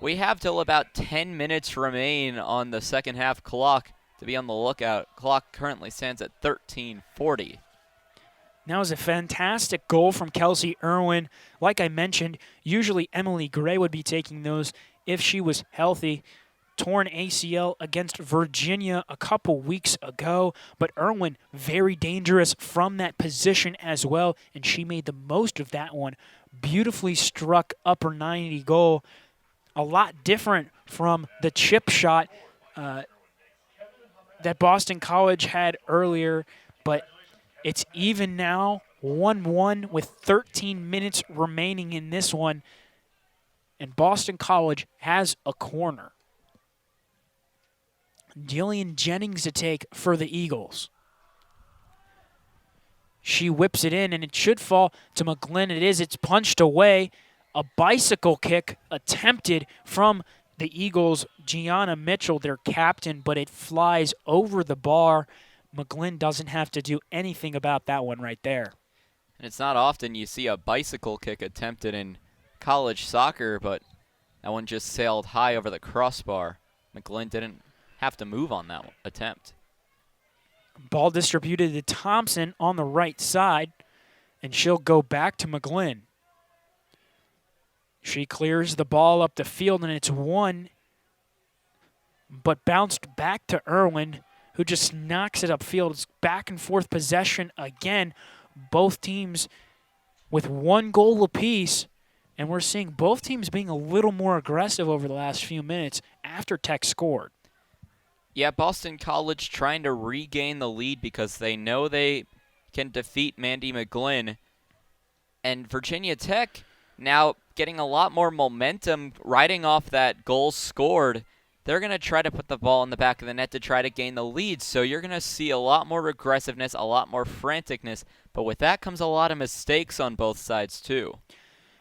we have till about 10 minutes remain on the second half clock to be on the lookout. Clock currently stands at 13:40. That was a fantastic goal from Kelsey Irwin. Like I mentioned, usually Emily Gray would be taking those if she was healthy. Torn ACL against Virginia a couple weeks ago, but Irwin very dangerous from that position as well, and she made the most of that one. Beautifully struck upper 90 goal. A lot different from the chip shot that Boston College had earlier, but it's even now, 1-1 with 13 minutes remaining in this one, and Boston College has a corner. Jillian Jennings to take for the Eagles. She whips it in, and it should fall to McGlynn. It is. It's punched away. A bicycle kick attempted from the Eagles. Gianna Mitchell, their captain, but it flies over the bar. McGlynn doesn't have to do anything about that one right there. And it's not often you see a bicycle kick attempted in College soccer, but that one just sailed high over the crossbar. McGlynn didn't have to move on that attempt. Ball distributed to Thompson on the right side, and she'll go back to McGlynn. She clears the ball up the field, and it's won, but bounced back to Irwin, who just knocks it upfield. It's back and forth possession again. Both teams with 1 goal apiece, and we're seeing both teams being a little more aggressive over the last few minutes after Tech scored. Yeah, Boston College trying to regain the lead because they know they can defeat Mandy McGlynn. And Virginia Tech now getting a lot more momentum riding off that goal scored. They're going to try to put the ball in the back of the net to try to gain the lead. So you're going to see a lot more aggressiveness, a lot more franticness. But with that comes a lot of mistakes on both sides, too.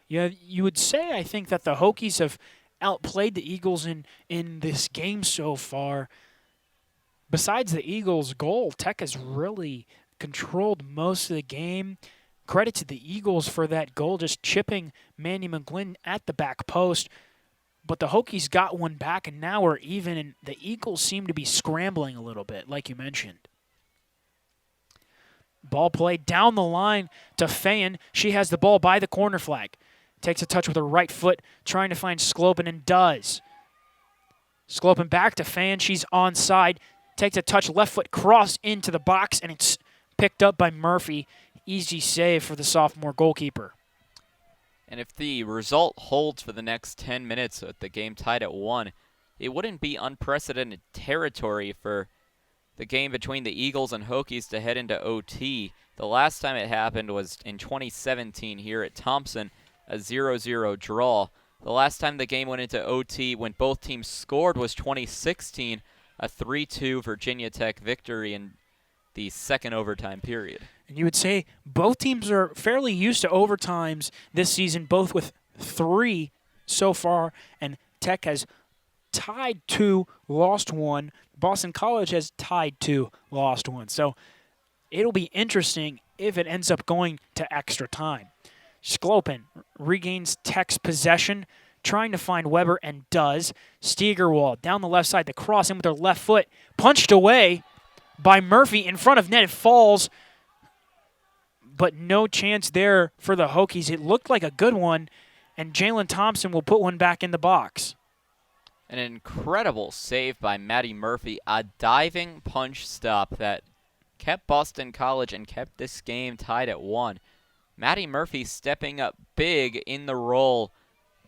Yeah, you would say, I think, that the Hokies have outplayed the Eagles in this game so far. Besides the Eagles' goal, Tech has really controlled most of the game. Credit to the Eagles for that goal, just chipping Mandy McGlynn at the back post. But the Hokies got one back, and now we're even, and the Eagles seem to be scrambling a little bit, like you mentioned. Ball played down the line to Fayen. She has the ball by the corner flag. Takes a touch with her right foot, trying to find Sklopen, and does. Sklopen back to Fayen. She's onside. Takes a touch, left foot cross into the box, and it's picked up by Murphy. Easy save for the sophomore goalkeeper. And if the result holds for the next 10 minutes with the game tied at 1, it wouldn't be unprecedented territory for the game between the Eagles and Hokies to head into OT. The last time it happened was in 2017 here at Thompson, a 0-0 draw. The last time the game went into OT when both teams scored was 2016, a 3-2 Virginia Tech victory in the second overtime period. And you would say both teams are fairly used to overtimes this season, both with 3 so far, and Tech has tied 2, lost 1. Boston College has tied 2, lost 1. So it'll be interesting if it ends up going to extra time. Sklopen regains Tech's possession, trying to find Weber, and does. Steigerwald down the left side, the cross in with her left foot, punched away by Murphy in front of net. It falls, but no chance there for the Hokies. It looked like a good one, and Jalen Thompson will put one back in the box. An incredible save by Maddie Murphy, a diving punch stop that kept Boston College and kept this game tied at 1. Maddie Murphy stepping up big in the role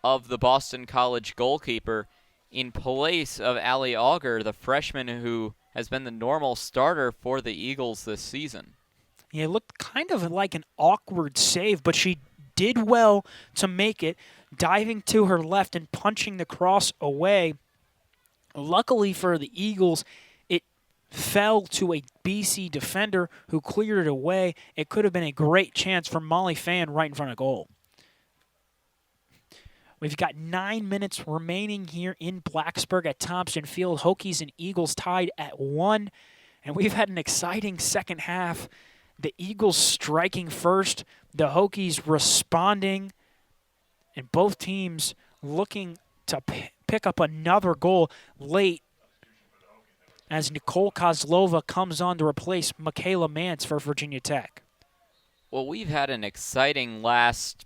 of the Boston College goalkeeper in place of Allie Auger, the freshman who has been the normal starter for the Eagles this season. Yeah, it looked kind of like an awkward save, but she did well to make it, diving to her left and punching the cross away. Luckily for the Eagles, it fell to a BC defender who cleared it away. It could have been a great chance for Molly Fan right in front of goal. We've got 9 minutes remaining here in Blacksburg at Thompson Field. Hokies and Eagles tied at 1, and we've had an exciting second half. The Eagles striking first, the Hokies responding, and both teams looking to pick up another goal late as Nicole Kozlova comes on to replace Michaela Mance for Virginia Tech. Well, we've had an exciting last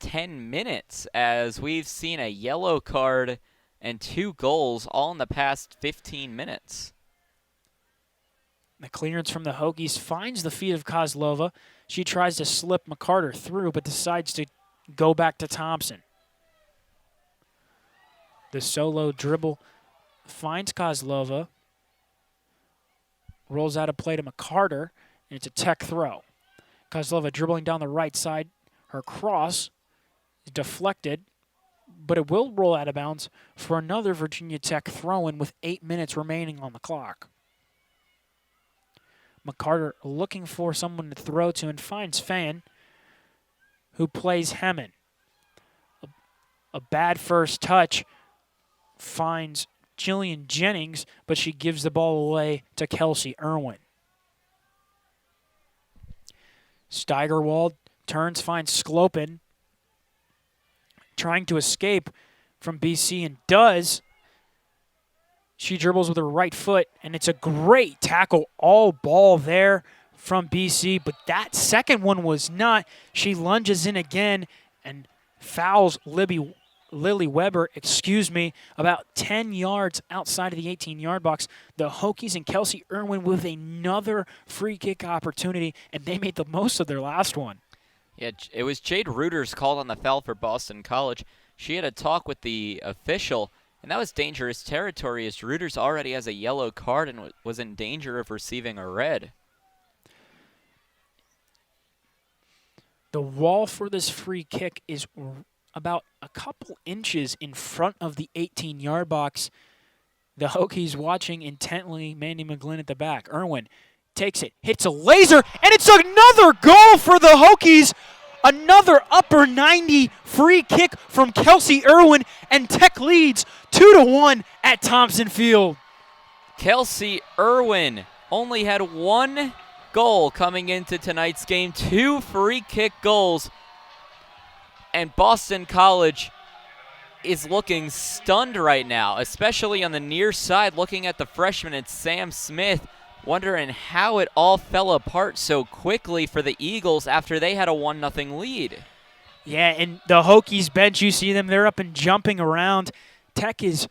10 minutes as we've seen a yellow card and 2 goals all in the past 15 minutes. The clearance from the Hokies finds the feet of Kozlova. She tries to slip McCarter through, but decides to go back to Thompson. The solo dribble finds Kozlova. Rolls out a play to McCarter, and it's a Tech throw. Kozlova dribbling down the right side. Her cross is deflected, but it will roll out of bounds for another Virginia Tech throw-in with 8 minutes remaining on the clock. McCarter looking for someone to throw to and finds Fan, who plays Hemmen. A bad first touch finds Jillian Jennings, but she gives the ball away to Kelsey Irwin. Steigerwald turns, finds Sklopen. trying to escape from BC and does. She dribbles with her right foot, and it's a great tackle, all ball there from BC, but that second one was not. She lunges in again and fouls Lily Weber, about 10 yards outside of the 18-yard box. The Hokies and Kelsey Irwin with another free kick opportunity, and they made the most of their last one. Yeah, it was Jade Reuters called on the foul for Boston College. She had a talk with the official, and that was dangerous territory as Reuters already has a yellow card and was in danger of receiving a red. The wall for this free kick is about a couple inches in front of the 18-yard box. The Hokies watching intently, Mandy McGlynn at the back. Irwin takes it, hits a laser, and it's another goal for the Hokies. Another upper 90 free kick from Kelsey Irwin, and Tech leads 2-1 at Thompson Field. Kelsey Irwin only had one goal coming into tonight's game, 2 free kick goals. And Boston College is looking stunned right now, especially on the near side, looking at the freshman, it's Sam Smith, wondering how it all fell apart so quickly for the Eagles after they had a 1-0 lead. Yeah, and the Hokies bench, you see them, they're up and jumping around. Tech is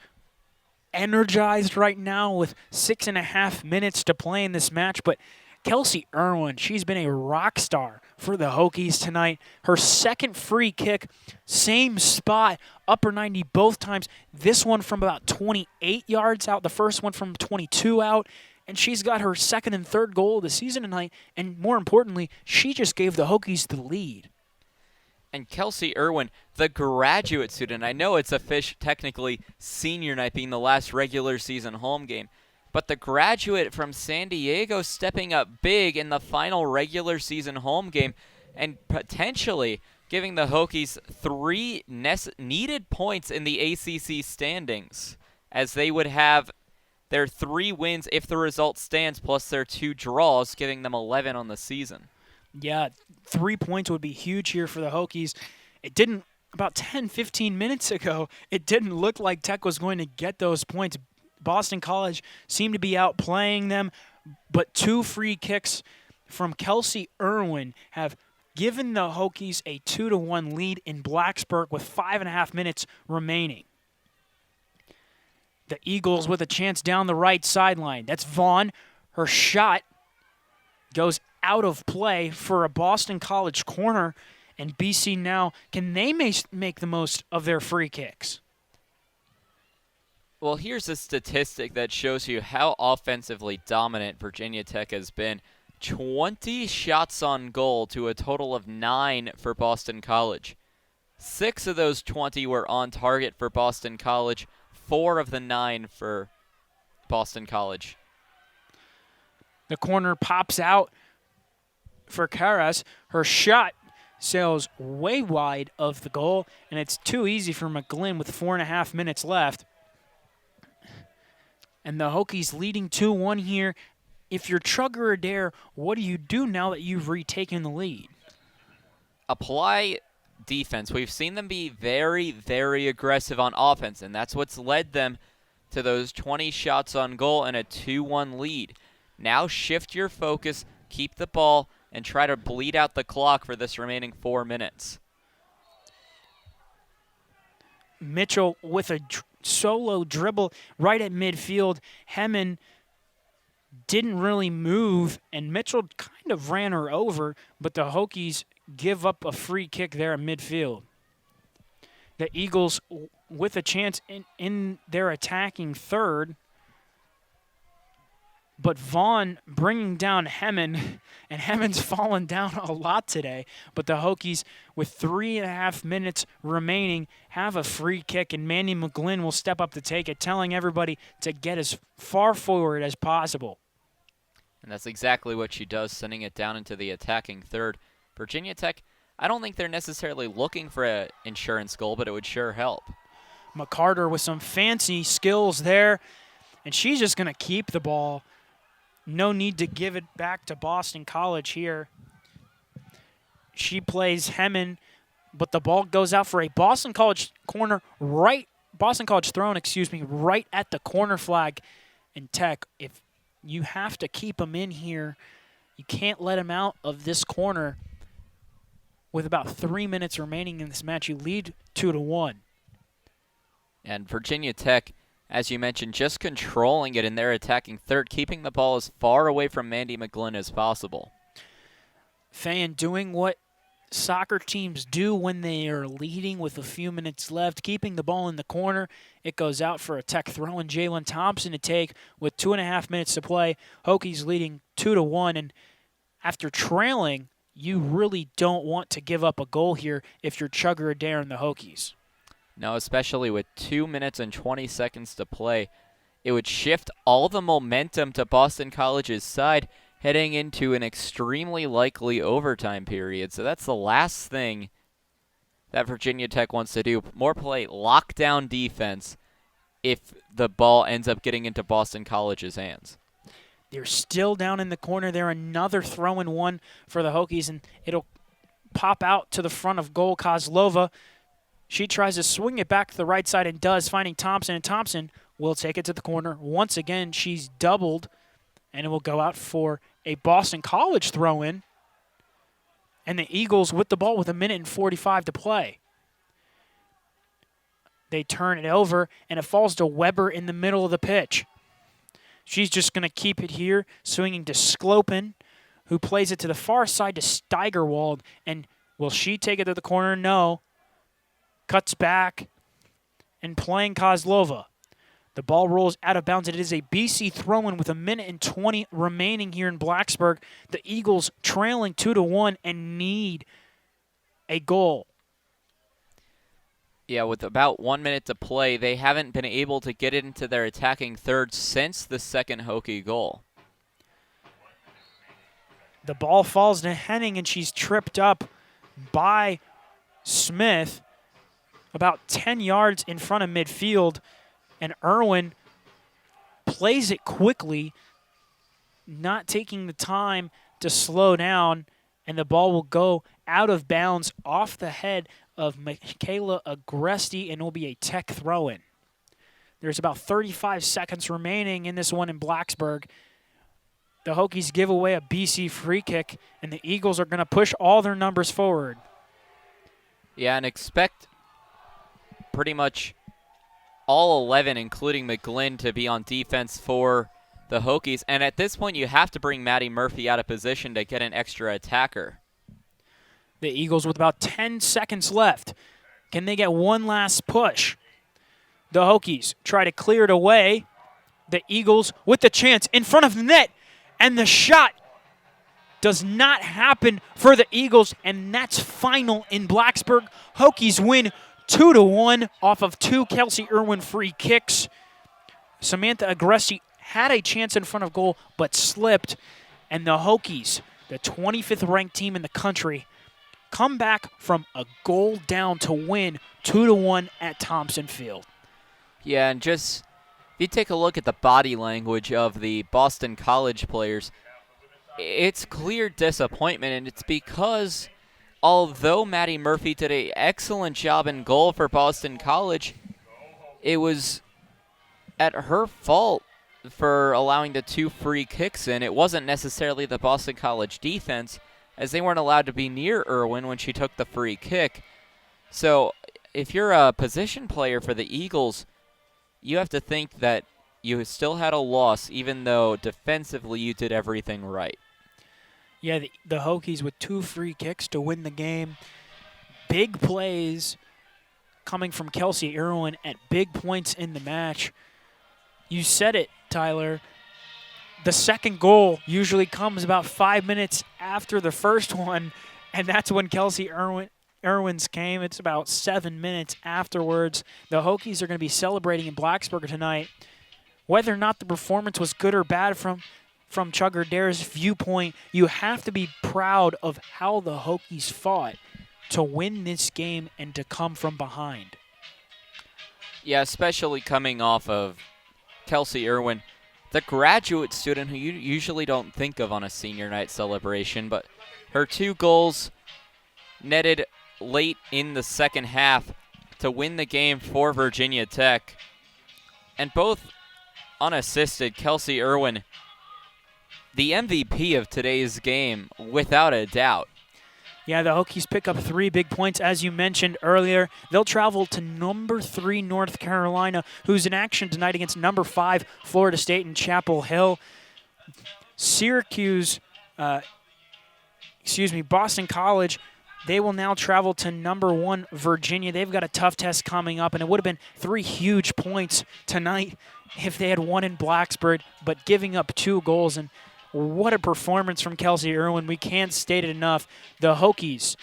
energized right now with 6.5 minutes to play in this match, but Kelsey Irwin, she's been a rock star for the Hokies tonight. Her second free kick, same spot, upper 90 both times. This one from about 28 yards out, the first one from 22 out. And she's got her second and third goal of the season tonight. And more importantly, she just gave the Hokies the lead. And Kelsey Irwin, the graduate student, I know it's technically senior night being the last regular season home game, but the graduate from San Diego stepping up big in the final regular season home game and potentially giving the Hokies 3 needed points in the ACC standings, as they would have their 3 wins if the result stands plus their 2 draws, giving them 11 on the season. Yeah, 3 points would be huge here for the Hokies. It didn't, about 10, 15 minutes ago, it didn't look like Tech was going to get those points. Boston College seemed to be outplaying them, but 2 free kicks from Kelsey Irwin have given the Hokies a 2-1 lead in Blacksburg with 5.5 minutes remaining. The Eagles with a chance down the right sideline. That's Vaughn. Her shot goes out of play for a Boston College corner, and BC now, can they make the most of their free kicks? Well, here's a statistic that shows you how offensively dominant Virginia Tech has been. 20 shots on goal to a total of 9 for Boston College. 6 of those 20 were on target for Boston College. 4 of the 9 for Boston College. The corner pops out for Karas. Her shot sails way wide of the goal, and it's too easy for McGlynn with 4.5 minutes left. And the Hokies leading 2-1 here. If you're Trugger Adair, what do you do now that you've retaken the lead? Apply defense. We've seen them be very, very aggressive on offense, and that's what's led them to those 20 shots on goal and a 2-1 lead. Now shift your focus, keep the ball, and try to bleed out the clock for this remaining 4 minutes. Mitchell with a solo dribble right at midfield. Hemmen didn't really move, and Mitchell kind of ran her over, but the Hokies give up a free kick there at midfield. The Eagles with a chance in their attacking third, but Vaughn bringing down Hemmen, and Hemmen's fallen down a lot today. But the Hokies, with 3.5 minutes remaining, have a free kick, and Mandy McGlynn will step up to take it, telling everybody to get as far forward as possible. And that's exactly what she does, sending it down into the attacking third. Virginia Tech, I don't think they're necessarily looking for an insurance goal, but it would sure help. McCarter with some fancy skills there, and she's just going to keep the ball. No need to give it back to Boston College here. She plays Hemmen but the ball goes out for a Boston College thrown, right at the corner flag. And Tech, if you have to keep them in here, you can't let them out of this corner. With about 3 minutes remaining in this match, you lead 2-1. And Virginia Tech, as you mentioned, just controlling it in their attacking third, keeping the ball as far away from Mandy McGlynn as possible. Fan doing what soccer teams do when they are leading with a few minutes left, keeping the ball in the corner. It goes out for a Tech throw, and Jalen Thompson to take with 2.5 minutes to play. Hokies leading 2-1, and after trailing, you really don't want to give up a goal here if you're Chugger Adair and the Hokies. No, especially with 2 minutes and 20 seconds to play. It would shift all the momentum to Boston College's side heading into an extremely likely overtime period. So that's the last thing that Virginia Tech wants to do. More play lockdown defense if the ball ends up getting into Boston College's hands. They're still down in the corner there. Another throw-in one for the Hokies, and it'll pop out to the front of goal. Kozlova, she tries to swing it back to the right side and does, finding Thompson, and Thompson will take it to the corner. Once again, she's doubled, and it will go out for a Boston College throw-in. And the Eagles with the ball with 1:45 to play. They turn it over, and it falls to Weber in the middle of the pitch. She's just going to keep it here, swinging to Sklopen, who plays it to the far side to Steigerwald. And will she take it to the corner? No. Cuts back and playing Kozlova. The ball rolls out of bounds. It is a BC throw-in with 1:20 remaining here in Blacksburg. The Eagles trailing 2-1 and need a goal. Yeah, with about 1 minute to play, they haven't been able to get it into their attacking third since the second Hokie goal. The ball falls to Henning, and she's tripped up by Smith about 10 yards in front of midfield. And Irwin plays it quickly, not taking the time to slow down, and the ball will go out of bounds off the head of Michaela Agresti, and will be a Tech throw-in. There's about 35 seconds remaining in this one in Blacksburg. The Hokies give away a BC free kick, and the Eagles are going to push all their numbers forward. Yeah, and expect pretty much all 11, including McGlynn, to be on defense for the Hokies. And at this point, you have to bring Maddie Murphy out of position to get an extra attacker. The Eagles with about 10 seconds left. Can they get one last push? The Hokies try to clear it away. The Eagles with the chance in front of the net. And the shot does not happen for the Eagles. And that's final in Blacksburg. Hokies win 2-1 off of 2 Kelsey Irwin free kicks. Samantha Agresti had a chance in front of goal but slipped. And the Hokies, the 25th ranked team in the country, come back from a goal down to win 2-1 at Thompson Field. Yeah, and just if you take a look at the body language of the Boston College players, it's clear disappointment, and it's because although Maddie Murphy did an excellent job in goal for Boston College, it was at her fault for allowing the 2 free kicks in. It wasn't necessarily the Boston College defense, as they weren't allowed to be near Irwin when she took the free kick. So if you're a position player for the Eagles, you have to think that you still had a loss, even though defensively you did everything right. Yeah, the Hokies with 2 free kicks to win the game. Big plays coming from Kelsey Irwin at big points in the match. You said it, Tyler. The second goal usually comes about 5 minutes after the first one, and that's when Kelsey Irwin's came. It's about 7 minutes afterwards. The Hokies are going to be celebrating in Blacksburg tonight. Whether or not the performance was good or bad from Chugger Adair's viewpoint, you have to be proud of how the Hokies fought to win this game and to come from behind. Yeah, especially coming off of Kelsey Irwin, the graduate student who you usually don't think of on a senior night celebration, but her 2 goals netted late in the second half to win the game for Virginia Tech. And both unassisted. Kelsey Irwin, the MVP of today's game, without a doubt. Yeah, the Hokies pick up 3 big points, as you mentioned earlier. They'll travel to number 3 North Carolina, who's in action tonight against number 5 Florida State in Chapel Hill. Boston College, they will now travel to number 1 Virginia. They've got a tough test coming up, and it would have been 3 huge points tonight if they had won in Blacksburg, but giving up 2 goals. And what a performance from Kelsey Irwin. We can't state it enough. The Hokies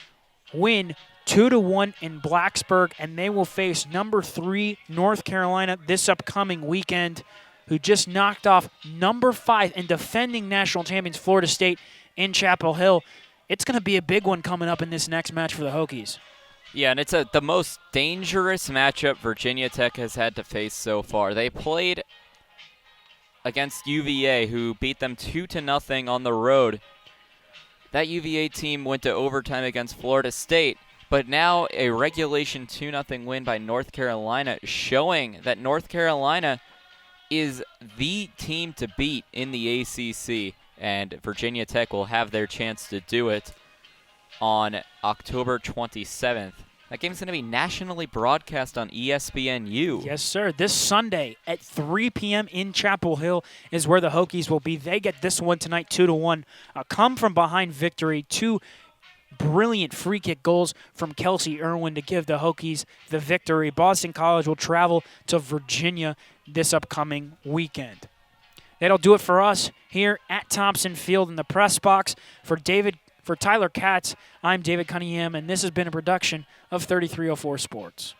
win 2-1 in Blacksburg, and they will face number 3 North Carolina this upcoming weekend, who just knocked off number 5 and defending national champions Florida State in Chapel Hill. It's going to be a big one coming up in this next match for the Hokies. Yeah, and it's the most dangerous matchup Virginia Tech has had to face so far. They played against UVA, who beat them 2-0 on the road. That UVA team went to overtime against Florida State, but now a regulation 2-0 win by North Carolina, showing that North Carolina is the team to beat in the ACC, and Virginia Tech will have their chance to do it on October 27th. That game's going to be nationally broadcast on ESPNU. Yes, sir. This Sunday at 3 p.m. in Chapel Hill is where the Hokies will be. They get this one tonight, 2-1. A come-from-behind victory. 2 brilliant free kick goals from Kelsey Irwin to give the Hokies the victory. Boston College will travel to Virginia this upcoming weekend. That'll do it for us here at Thompson Field in the press box. For Tyler Katz, I'm David Cunningham, and this has been a production of 3304 Sports.